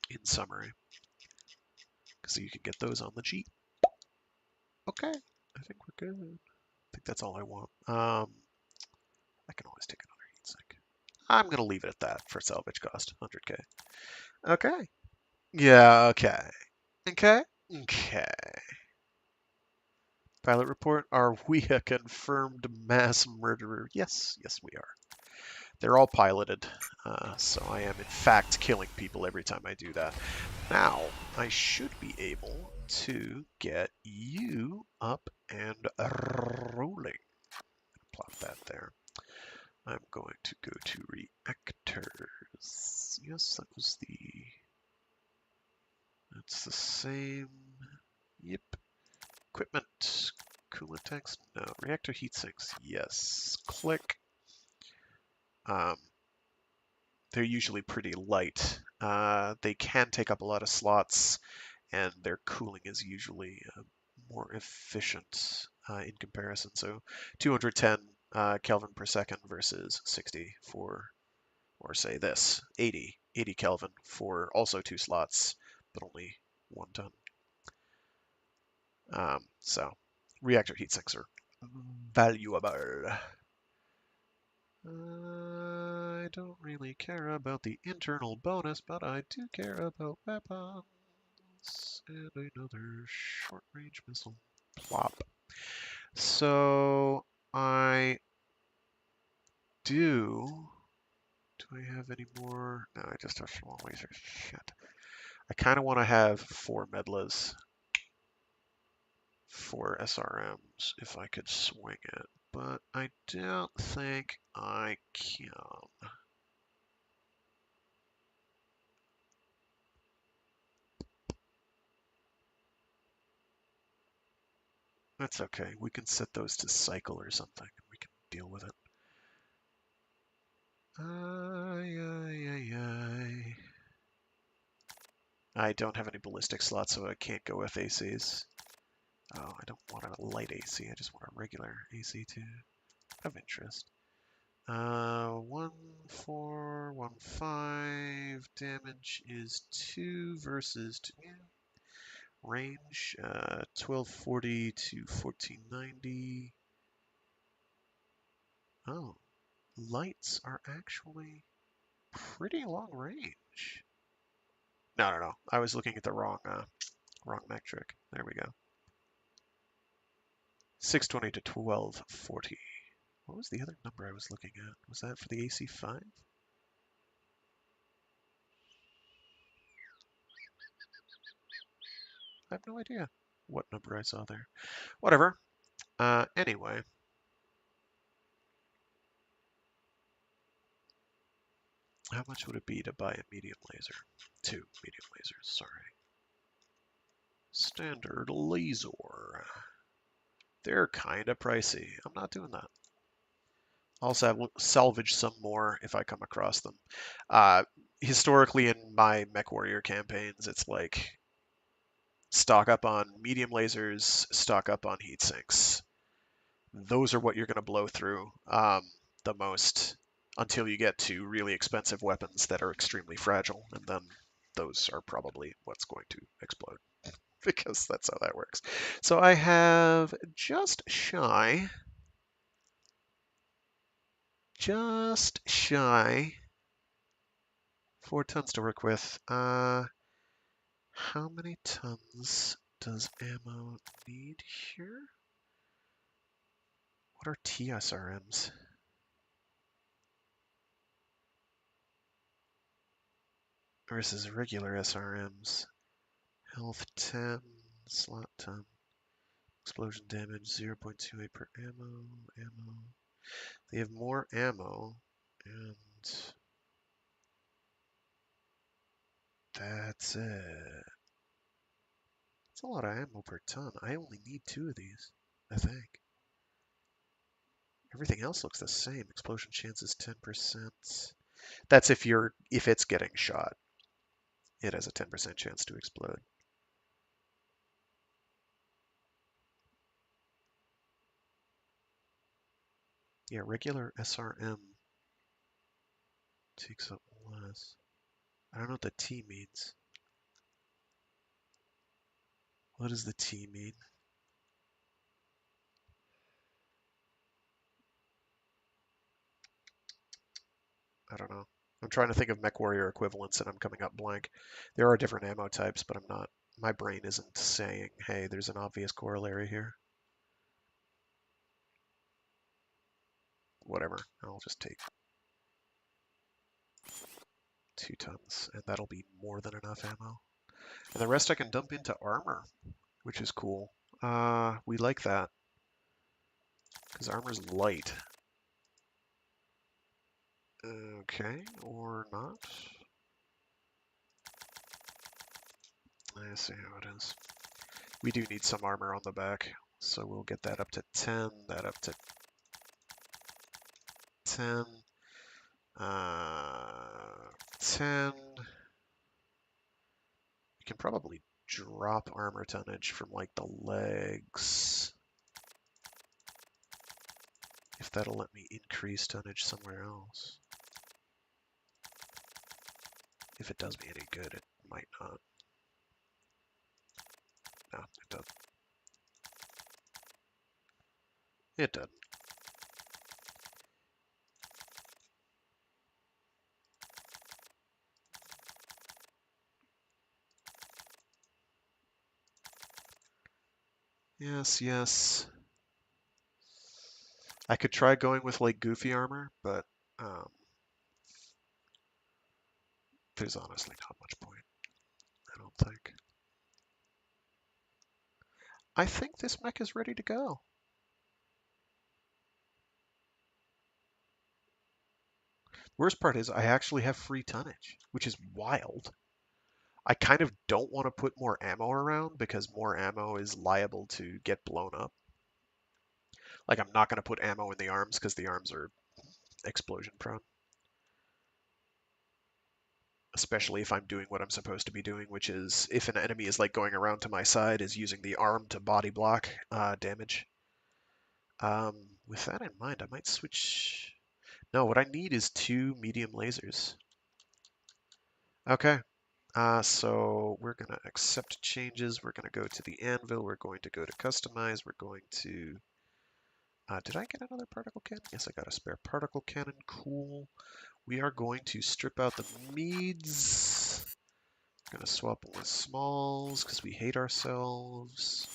in summary. So you can get those on the cheap. Okay, I think we're good. I think that's all I want. I can always take another heat sink. I'm going to leave it at that for salvage cost, 100k. Okay. Yeah, okay. Okay. Okay. Pilot report, are we a confirmed mass murderer? Yes, yes we are. They're all piloted, so I am in fact killing people every time I do that. Now, I should be able to get you up and rolling. Plop that there. I'm going to go to reactors. Yes, that's the same. Yep. Equipment. Coolant tanks? No. Reactor heat sinks? Yes. Click. They're usually pretty light. They can take up a lot of slots, and their cooling is usually more efficient in comparison. So 210 Kelvin per second versus 60 for, or say this, 80 Kelvin for also 2 slots, but only 1 ton. So reactor heat sinks are valuable. I don't really care about the internal bonus, but I do care about weapons. And another short-range missile. Plop. So I do. Do I have any more? No, I just have small lasers. Shit. I kind of want to have 4 medlas, 4 SRMs if I could swing it, but I don't think I can. That's okay. We can set those to cycle or something. We can deal with it. I don't have any ballistic slots, so I can't go with ACs. Oh, I don't want a light AC. I just want a regular AC to have interest. 1, 4, 1, 5. Damage is 2 versus 2. Range 1240 to 1490. Oh, lights are actually pretty long range. No. I was looking at the wrong metric. There we go. 620 to 1240. What was the other number I was looking at? Was that for the AC5? I have no idea what number I saw there. Whatever. Anyway. How much would it be to buy a medium laser? 2 medium lasers, sorry. Standard laser. They're kind of pricey. I'm not doing that. Also, salvage some more if I come across them. Historically, in my Mechwarrior campaigns, it's like stock up on medium lasers, stock up on heat sinks. Those are what you're going to blow through the most until you get to really expensive weapons that are extremely fragile, and then those are probably what's going to explode because that's how that works. So I have just shy 4 tons to work with. How many tons does ammo need here? What are TSRMs? Versus regular SRMs. Health 10, slot 10. Explosion damage 0.28 per ammo. They have more ammo, and that's it. That's a lot of ammo per ton. I only need 2 of these, I think. Everything else looks the same. Explosion chance is 10%. That's if it's getting shot. It has a 10% chance to explode. Yeah, regular SRM takes up less. I don't know what the T means. What does the T mean? I don't know. I'm trying to think of Mechwarrior equivalents and I'm coming up blank. There are different ammo types, but my brain isn't saying, hey, there's an obvious corollary here. Whatever, I'll just take 2 tons, and that'll be more than enough ammo. And the rest I can dump into armor, which is cool. We like that, because armor's light. Okay, or not. I see how it is. We do need some armor on the back, so we'll get that up to 10, that up to 10, 10. We can probably drop armor tonnage from like the legs, if that'll let me increase tonnage somewhere else. If it does me any good, it might not. No, it doesn't. It doesn't. Yes, yes. I could try going with like goofy armor, but there's honestly not much point, I don't think. I think this mech is ready to go. Worst part is I actually have free tonnage, which is wild. I kind of don't want to put more ammo around because more ammo is liable to get blown up. Like, I'm not going to put ammo in the arms because the arms are explosion prone. Especially if I'm doing what I'm supposed to be doing, which is if an enemy is like going around to my side, is using the arm to body block damage. With that in mind, I might switch. No, what I need is 2 medium lasers. Okay. So we're going to accept changes. We're going to go to the anvil. We're going to go to customize. We're going to... did I get another particle cannon? Yes, I got a spare particle cannon. Cool. We are going to strip out the meads. Going to swap them with smalls because we hate ourselves.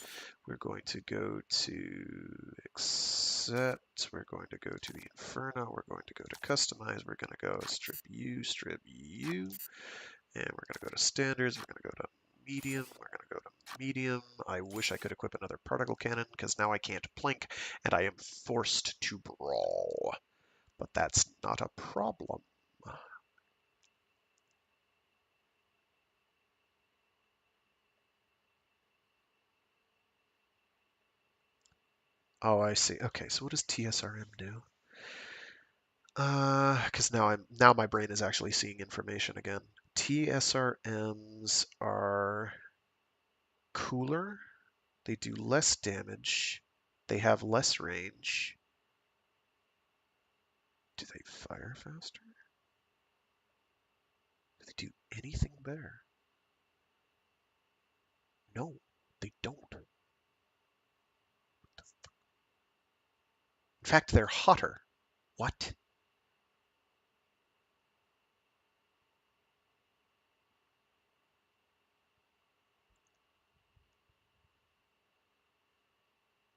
We're going to go to accept. We're going to go to the inferno. We're going to go to customize. We're going to go strip you, and we're going to go to standards. We're going to go to medium. We're going to go to medium. I wish I could equip another particle cannon because now I can't plink and I am forced to brawl. But that's not a problem. Oh, I see. Okay, so what does TSRM do? Because now my brain is actually seeing information again. TSRMs are cooler. They do less damage. They have less range. Do they fire faster? Do they do anything better? No, they don't. In fact, they're hotter. What?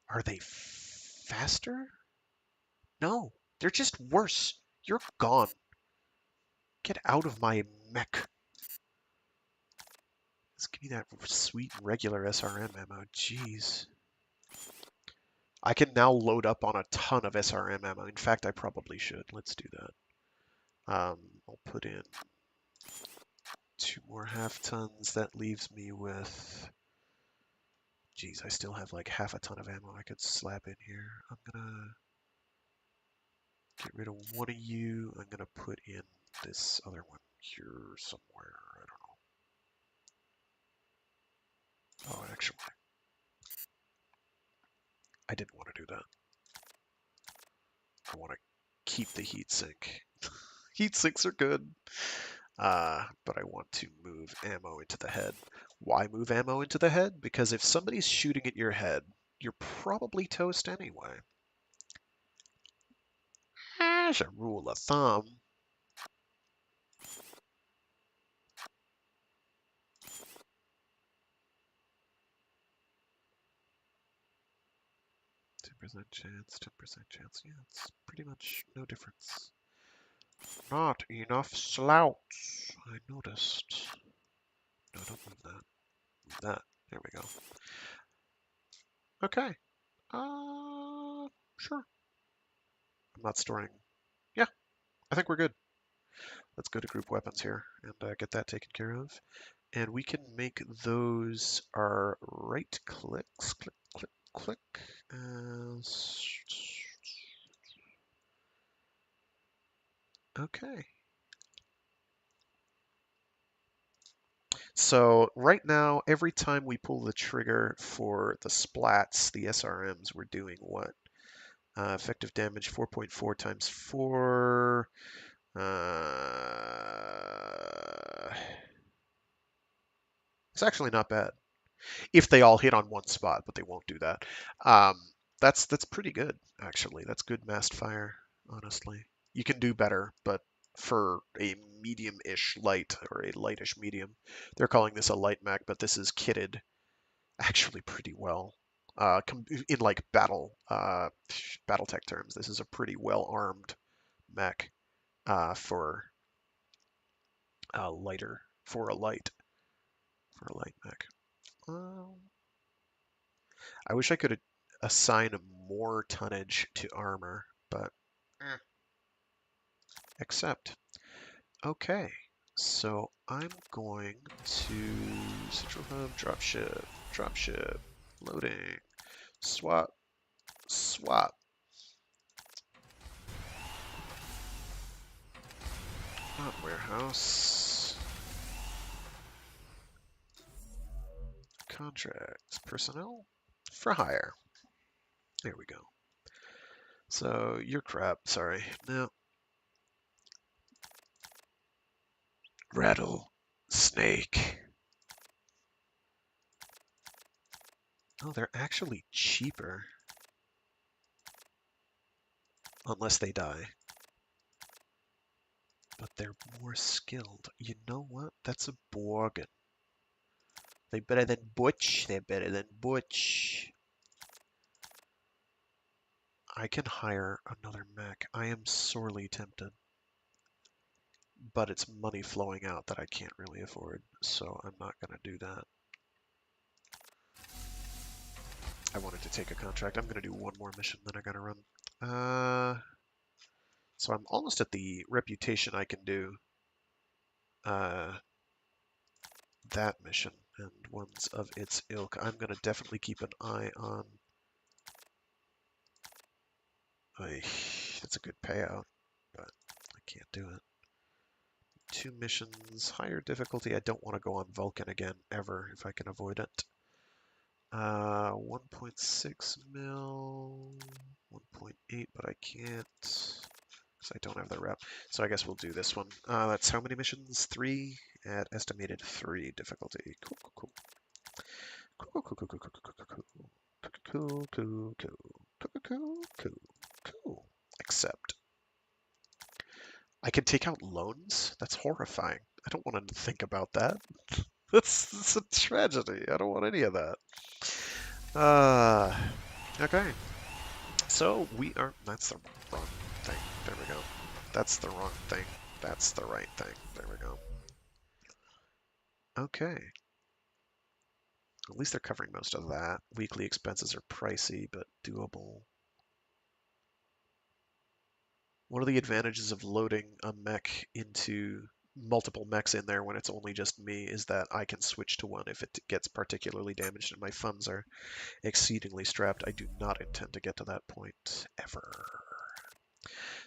Are they faster? No, they're just worse. You're gone. Get out of my mech. Let's give me that sweet regular SRM ammo. Jeez. I can now load up on a ton of SRM ammo. In fact, I probably should. Let's do that. I'll put in 2 more half tons. That leaves me with... Geez, I still have like half a ton of ammo I could slap in here. I'm gonna get rid of one of you. I'm gonna put in this other one here somewhere. I don't know. Oh, actually, I didn't want to do that. I want to keep the heat sink. Heat sinks are good. But I want to move ammo into the head. Why move ammo into the head? Because if somebody's shooting at your head, you're probably toast anyway. As a rule of thumb. Chance, 10% chance. Yeah, it's pretty much no difference. Not enough slouts, I noticed. No, don't move that. that. There we go. Okay. Sure. I'm not storing. Yeah, I think we're good. Let's go to group weapons here and get that taken care of. And we can make those our right clicks. Click, click, click. Okay. So right now, every time we pull the trigger for the splats, the SRMs, we're doing what? Effective damage 4.4 times 4. It's actually not bad. If they all hit on one spot, but they won't do that. Um, that's pretty good, actually. That's good massed fire, honestly. You can do better, but for a medium-ish light, or a lightish medium, they're calling this a light mech, but this is kitted actually pretty well. In like battle tech terms, this is a pretty well-armed mech for lighter for a light mech. I wish I could assign more tonnage to armor, but accept. Okay, so I'm going to Central Hub, dropship, loading, swap, swap. Not warehouse. Contracts, personnel for hire. There we go. So you're crap, sorry. No. Rattle, snake. Oh, they're actually cheaper. Unless they die. But they're more skilled. You know what? That's a bargain. They're better than Butch. They're better than Butch. I can hire another mech. I am sorely tempted. But it's money flowing out that I can't really afford, so I'm not going to do that. I wanted to take a contract. I'm going to do one more mission, then I got to run. So I'm almost at the reputation I can do that mission and ones of its ilk. I'm going to definitely keep an eye on. That's a good payout, but I can't do it. 2 missions, higher difficulty. I don't want to go on Vulcan again, ever, if I can avoid it. 1.6 mil, 1.8, but I can't, because I don't have the rep. So I guess we'll do this one. That's how many missions? 3 at estimated 3 difficulty. Cool, cool, cool. Cool, cool, cool, cool, cool, cool, cool, cool, cool, cool, cool, cool, cool. Accept. I can take out loans? That's horrifying. I don't want to think about that. That's a tragedy. I don't want any of that. Okay. So we are. That's the wrong thing. There we go. That's the wrong thing. That's the right thing. There we go. Okay. At least they're covering most of that. Weekly expenses are pricey, but doable. One of the advantages of loading a mech into multiple mechs in there when it's only just me is that I can switch to one if it gets particularly damaged and my funds are exceedingly strapped. I do not intend to get to that point ever.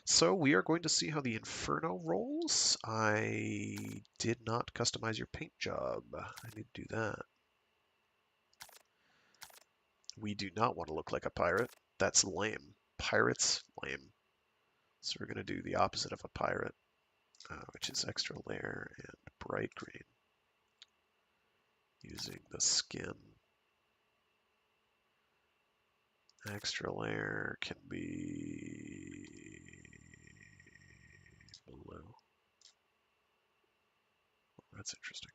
So we are going to see how the Inferno rolls. I did not customize your paint job. I need to do that. We do not want to look like a pirate. That's lame. Pirates, lame. So we're going to do the opposite of a pirate, which is extra layer and bright green. Using the skin. Extra layer can be blue. That's interesting.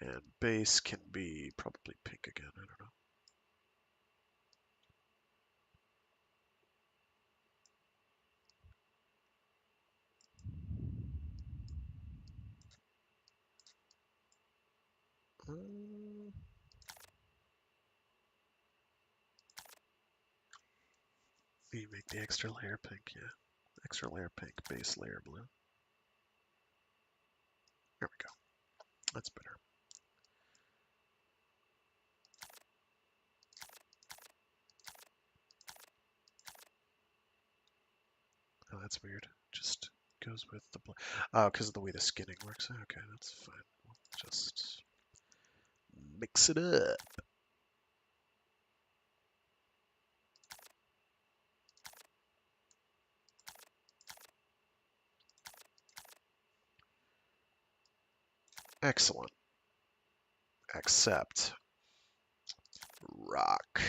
And base can be probably pink again. I don't know. You make the extra layer pink, yeah. Extra layer pink, base layer blue. There we go. That's better. Oh, that's weird. Just goes with the blue. Oh, because of the way the skinning works. Okay, that's fine. We'll just mix it up. Excellent. Accept. Rock.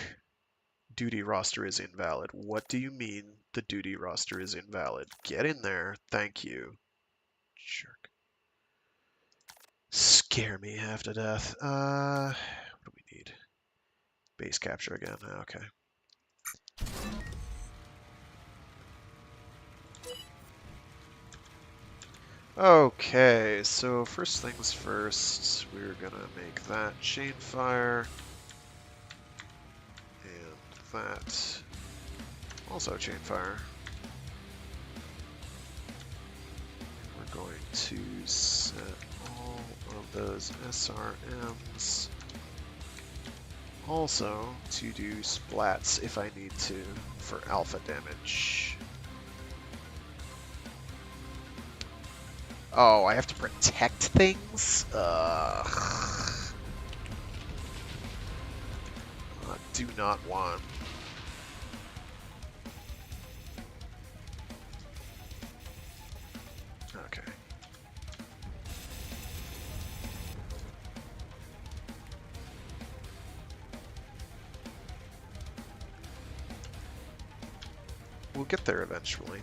Duty roster is invalid. What do you mean the duty roster is invalid? Get in there. Thank you. Jerk. Scare me half to death. What do we need? Base capture again. Okay. Okay, so first things first, we're gonna make that chain fire. And that also chain fire. We're going to set all of those SRMs also to do splats if I need to for alpha damage. Oh, I have to protect things? I do not want. Okay. We'll get there eventually.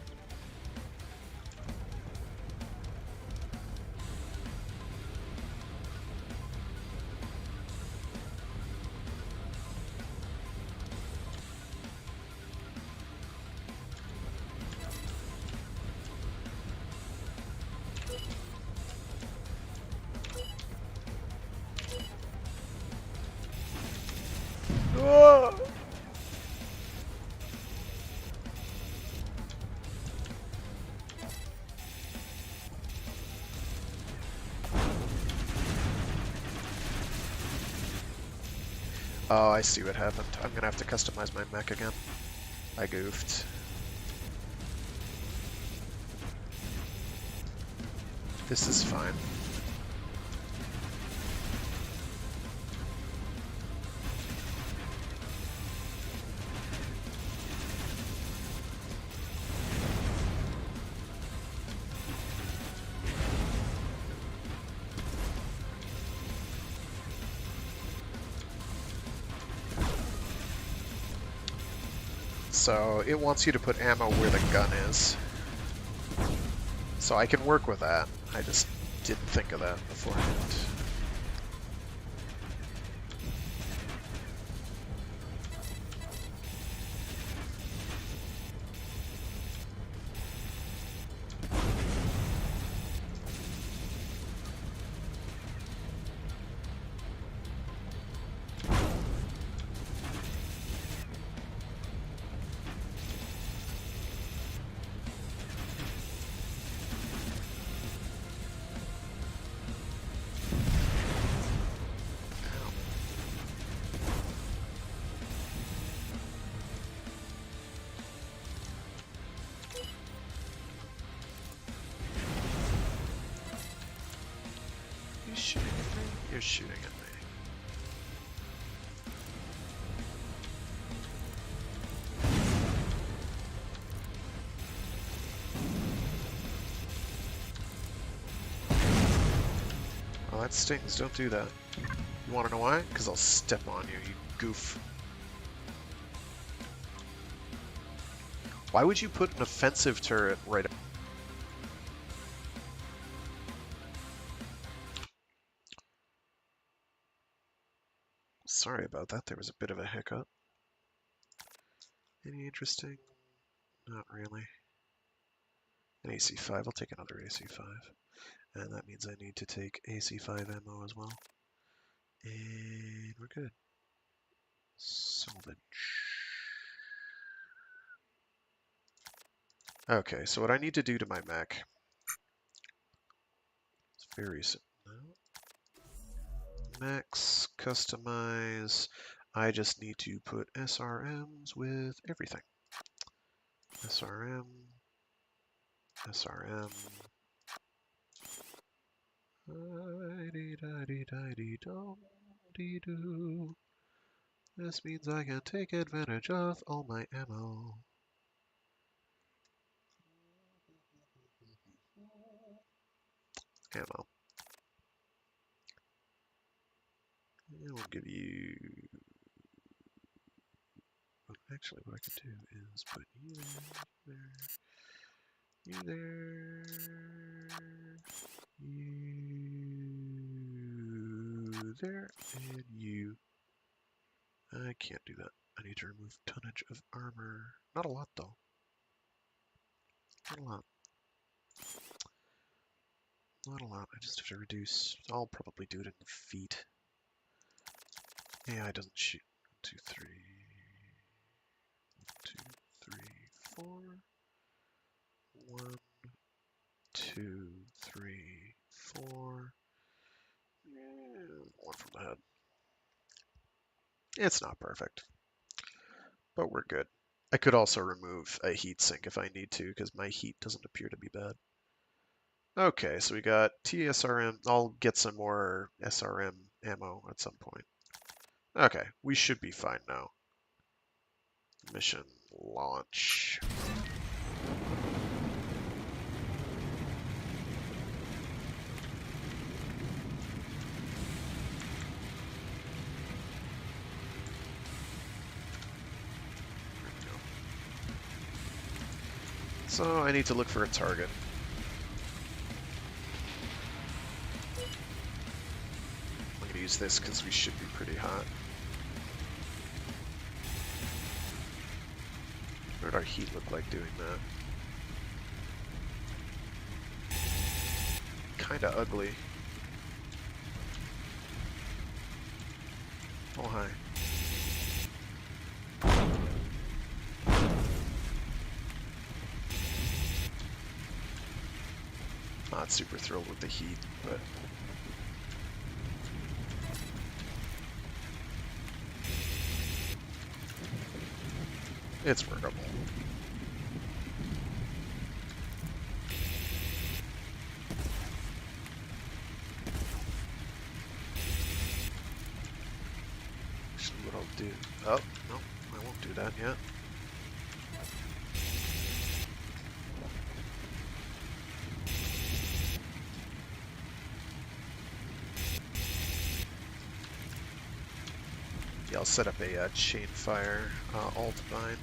Oh, I see what happened. I'm gonna have to customize my mech again. I goofed. This is fine. So it wants you to put ammo where the gun is. So I can work with that. I just didn't think of that beforehand. Shooting at me? You're shooting at me. Oh, that stings. Don't do that. You want to know why? Because I'll step on you, you goof. Why would you put an offensive turret right up? Sorry about that. There was a bit of a hiccup. Any interesting? Not really. An AC5. I'll take another AC5. And that means I need to take AC5 ammo as well. And we're good. Salvage. Okay, so what I need to do to my mech, it's very simple. Mechs, customize. I just need to put SRMs with everything. SRM, SRM. Dee-da-dee-da-dee-dum-dee-doo. This means I can take advantage of all my ammo. Ammo. And we'll give you... Well, actually, what I could do is put you there, you there, you there, and you. I can't do that. I need to remove tonnage of armor. Not a lot, though. Not a lot. Not a lot. I just have to reduce. I'll probably do it in the feet. AI doesn't shoot. 1, 2, 3. 1, 2, 3, 4. 1, 2, 3, 4. And 1 from the head. It's not perfect, but we're good. I could also remove a heat sink if I need to, because my heat doesn't appear to be bad. Okay, so we got TSRM. I'll get some more SRM ammo at some point. Okay, we should be fine now. Mission launch. So I need to look for a target. I'm going to use this because we should be pretty hot. What would our heat look like doing that? Kinda ugly. Oh, hi. Not super thrilled with the heat, but... it's workable. Actually, what I'll do... oh, no, I won't do that yet. Yeah, I'll set up a chain fire alt bind.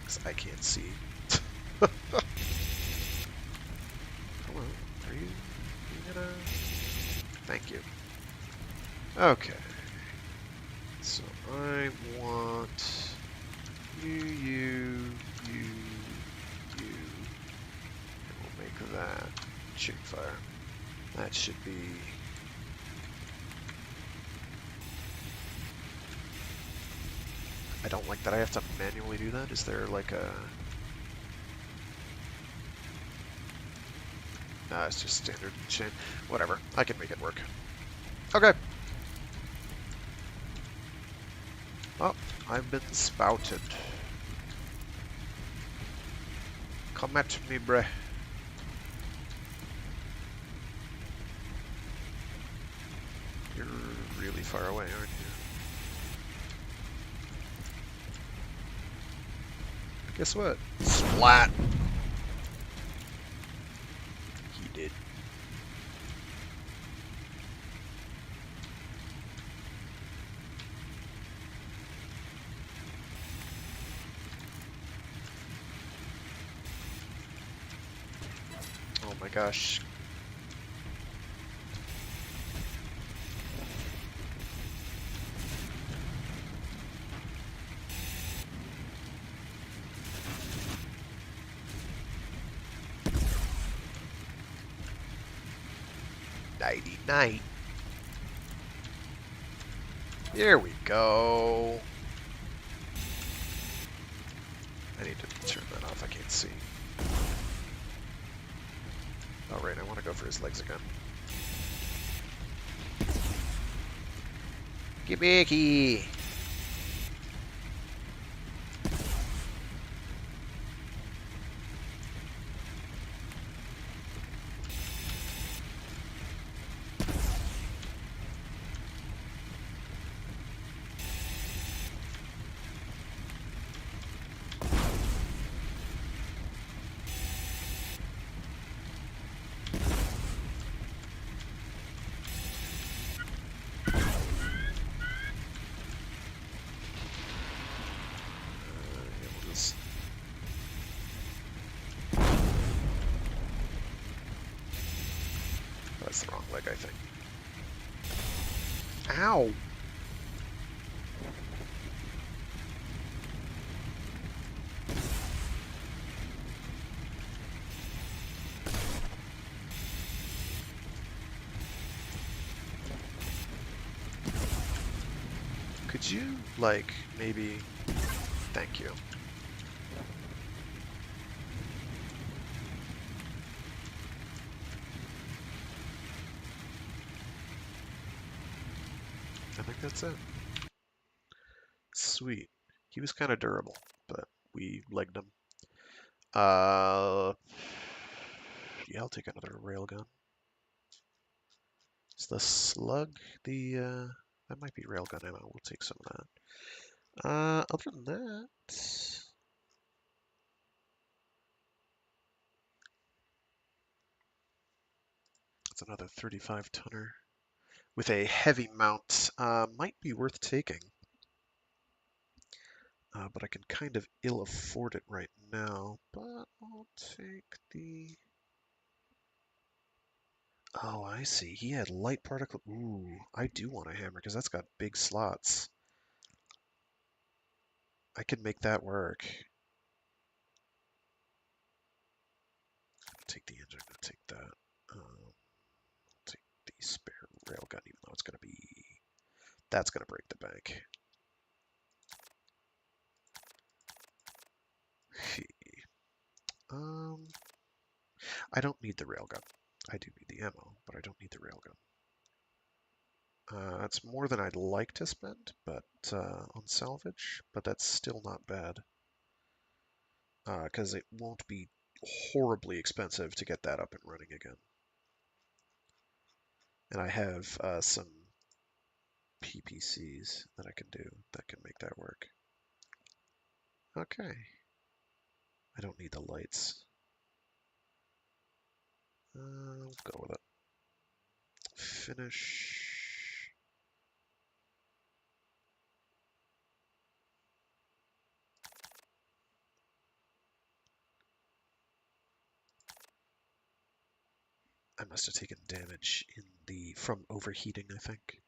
Because I can't see. Hello, are you gonna... thank you. Okay. So I want you, and we'll make that chain fire. That should be... I don't like that I have to manually do that. Is there like a... nah, it's just standard chain. Whatever, I can make it work. Okay. Oh, I've been spouted. Come at me, bruh. You're really far away, aren't you? Guess what? Splat! He did. Oh my gosh. Nighty night. Here we go. I need to turn that off. I can't see. Oh, right. I want to go for his legs again. Get back here. That's the wrong leg, I think. Ow! Could you, like, maybe... Thank you. I think that's it. Sweet. He was kind of durable, but we legged him. Yeah, I'll take another railgun. Is the slug the, that might be railgun ammo. We'll take some of that. Other than that... That's another 35-tonner. With a heavy mount. Might be worth taking. But I can kind of ill afford it right now. But I'll take the... Oh, I see. He had light particle. Ooh, I do want a hammer because that's got big slots. I can make that work. Take the engine. I'll take that. I'll take the spare railgun, even though it's gonna be... That's gonna break the bank. I don't need the railgun. I do need the ammo, but I don't need the railgun. It's more than I'd like to spend, but on salvage, but that's still not bad. Because it won't be horribly expensive to get that up and running again. And I have some PPCs that I can do that can make that work. Okay. I don't need the lights. I'll go with it. Finish. I must have taken damage from overheating, I think.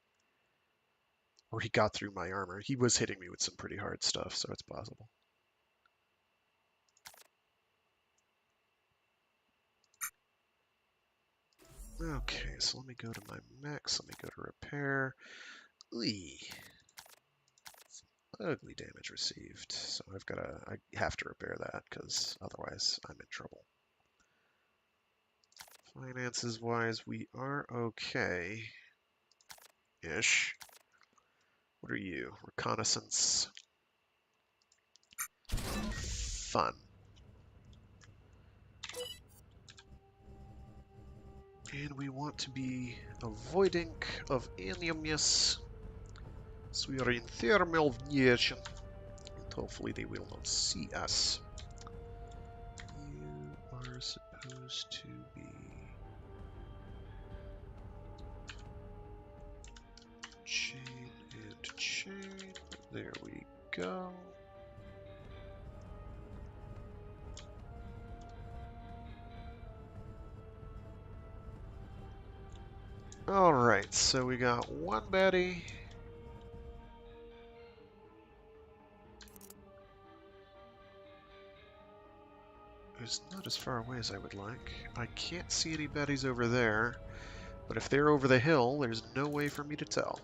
Or he got through my armor. He was hitting me with some pretty hard stuff, so it's possible. Okay, so let me go to my mechs. Let me go to repair. Eey. Some ugly damage received. So I have to repair that because otherwise I'm in trouble. Finances wise, we are okay. Ish. What are you? Reconnaissance. Fun. And we want to be avoiding of enemies. So we are in thermal vision. And hopefully they will not see us. You are supposed to be... Chain and chain. There we go. Alright, so we got one baddie. Who's not as far away as I would like. I can't see any baddies over there. But if they're over the hill, there's no way for me to tell.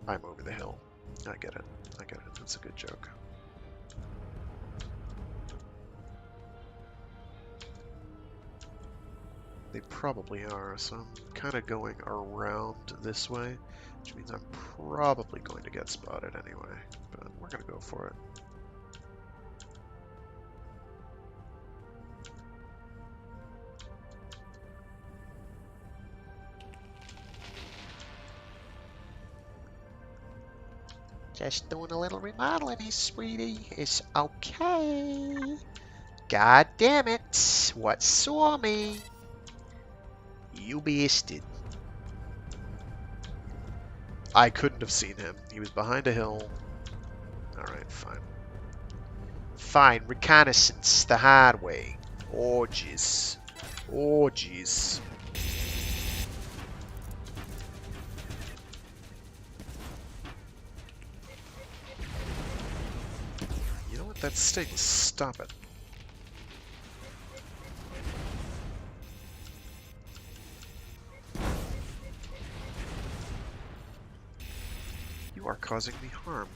I'm over the hill. I get it. I get it. That's a good joke. They probably are, so I'm kind of going around this way, which means I'm probably going to get spotted anyway, but we're going to go for it. Just doing a little remodeling, sweetie. It's okay. God damn it. What saw me? You missed it. I couldn't have seen him. He was behind a hill. Alright, fine. Fine. Reconnaissance. The hard way. Orgies. Orgies. You know what? That stings. Stop it. You are causing me harm.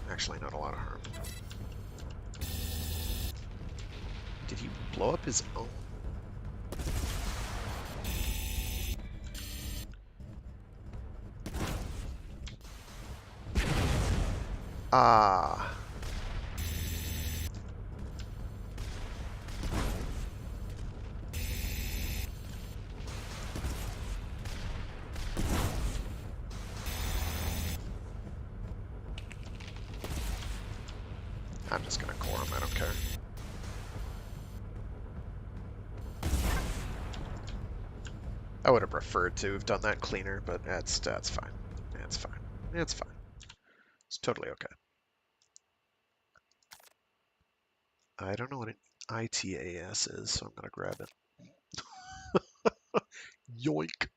Actually, not a lot of harm. Did he blow up his own? Ah. I'm just gonna core him, I don't care. I would have preferred to have done that cleaner, but that's fine. That's fine. It's fine. It's totally okay. I don't know what an ITAS is, so I'm gonna grab it. Yoink!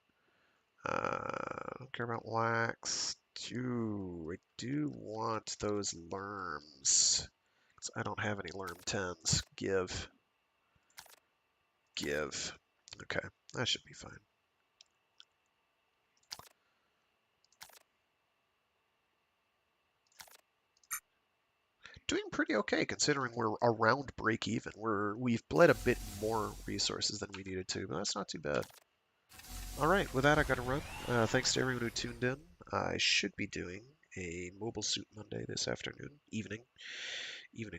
I don't care about wax. I do want those lerms. Because I don't have any lerm 10s. Give. Give. Okay, that should be fine. Doing pretty okay considering we're around break even. We've bled a bit more resources than we needed to, but that's not too bad. All right, with that I gotta run. Thanks to everyone who tuned in. I should be doing a Mobile Suit Monday this afternoon, evening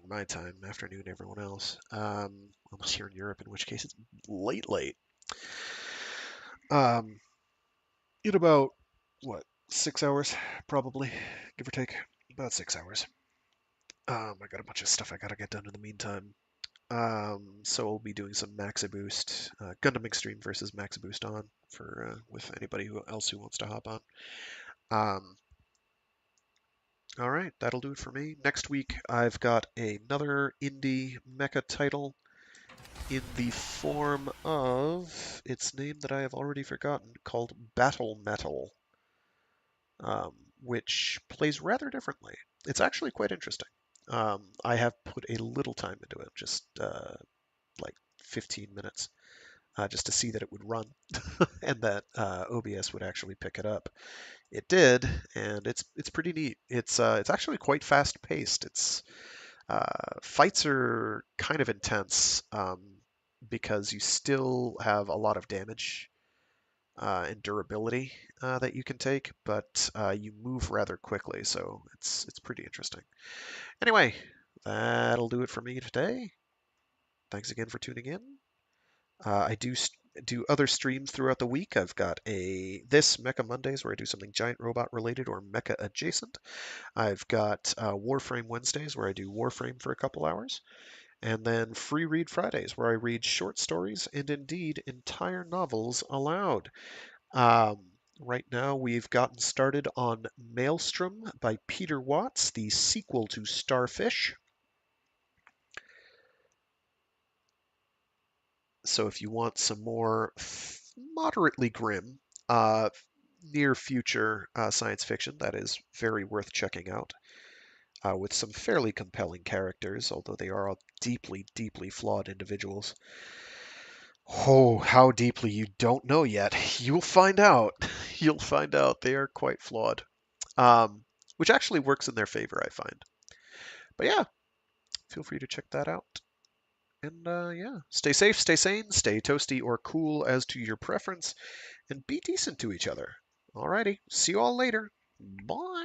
my time, afternoon everyone else. Unless you're in Europe, in which case it's late. In about what 6 hours, probably, give or take, about 6 hours. I got a bunch of stuff I gotta get done in the meantime. So we'll be doing some Maxa Boost, Gundam Extreme versus Maxa Boost on for with anybody else who wants to hop on. All right, that'll do it for me. Next week I've got another indie mecha title in the form of its name that I have already forgotten, called Battle Metal, which plays rather differently. It's actually quite interesting. I have put a little time into it, just like 15 minutes, just to see that it would run and that OBS would actually pick it up. It did, and it's pretty neat. It's actually quite fast paced. It's fights are kind of intense because you still have a lot of damage and durability that you can take, but you move rather quickly, so it's pretty interesting. Anyway, that'll do it for me today. Thanks again for tuning in. I do other streams throughout the week. I've got this Mecha Mondays where I do something giant robot related or mecha adjacent. I've got Warframe Wednesdays where I do Warframe for a couple hours. And then Free Read Fridays where I read short stories and indeed entire novels aloud. Right now we've gotten started on Maelstrom by Peter Watts, the sequel to Starfish. So if you want some more moderately grim, near future science fiction, that is very worth checking out. with some fairly compelling characters, although they are all deeply, deeply flawed individuals. Oh, how deeply you don't know yet. You'll find out. You'll find out they are quite flawed, which actually works in their favor, I find. But yeah, feel free to check that out. And yeah, stay safe, stay sane, stay toasty or cool as to your preference, and be decent to each other. Alrighty, see you all later. Bye.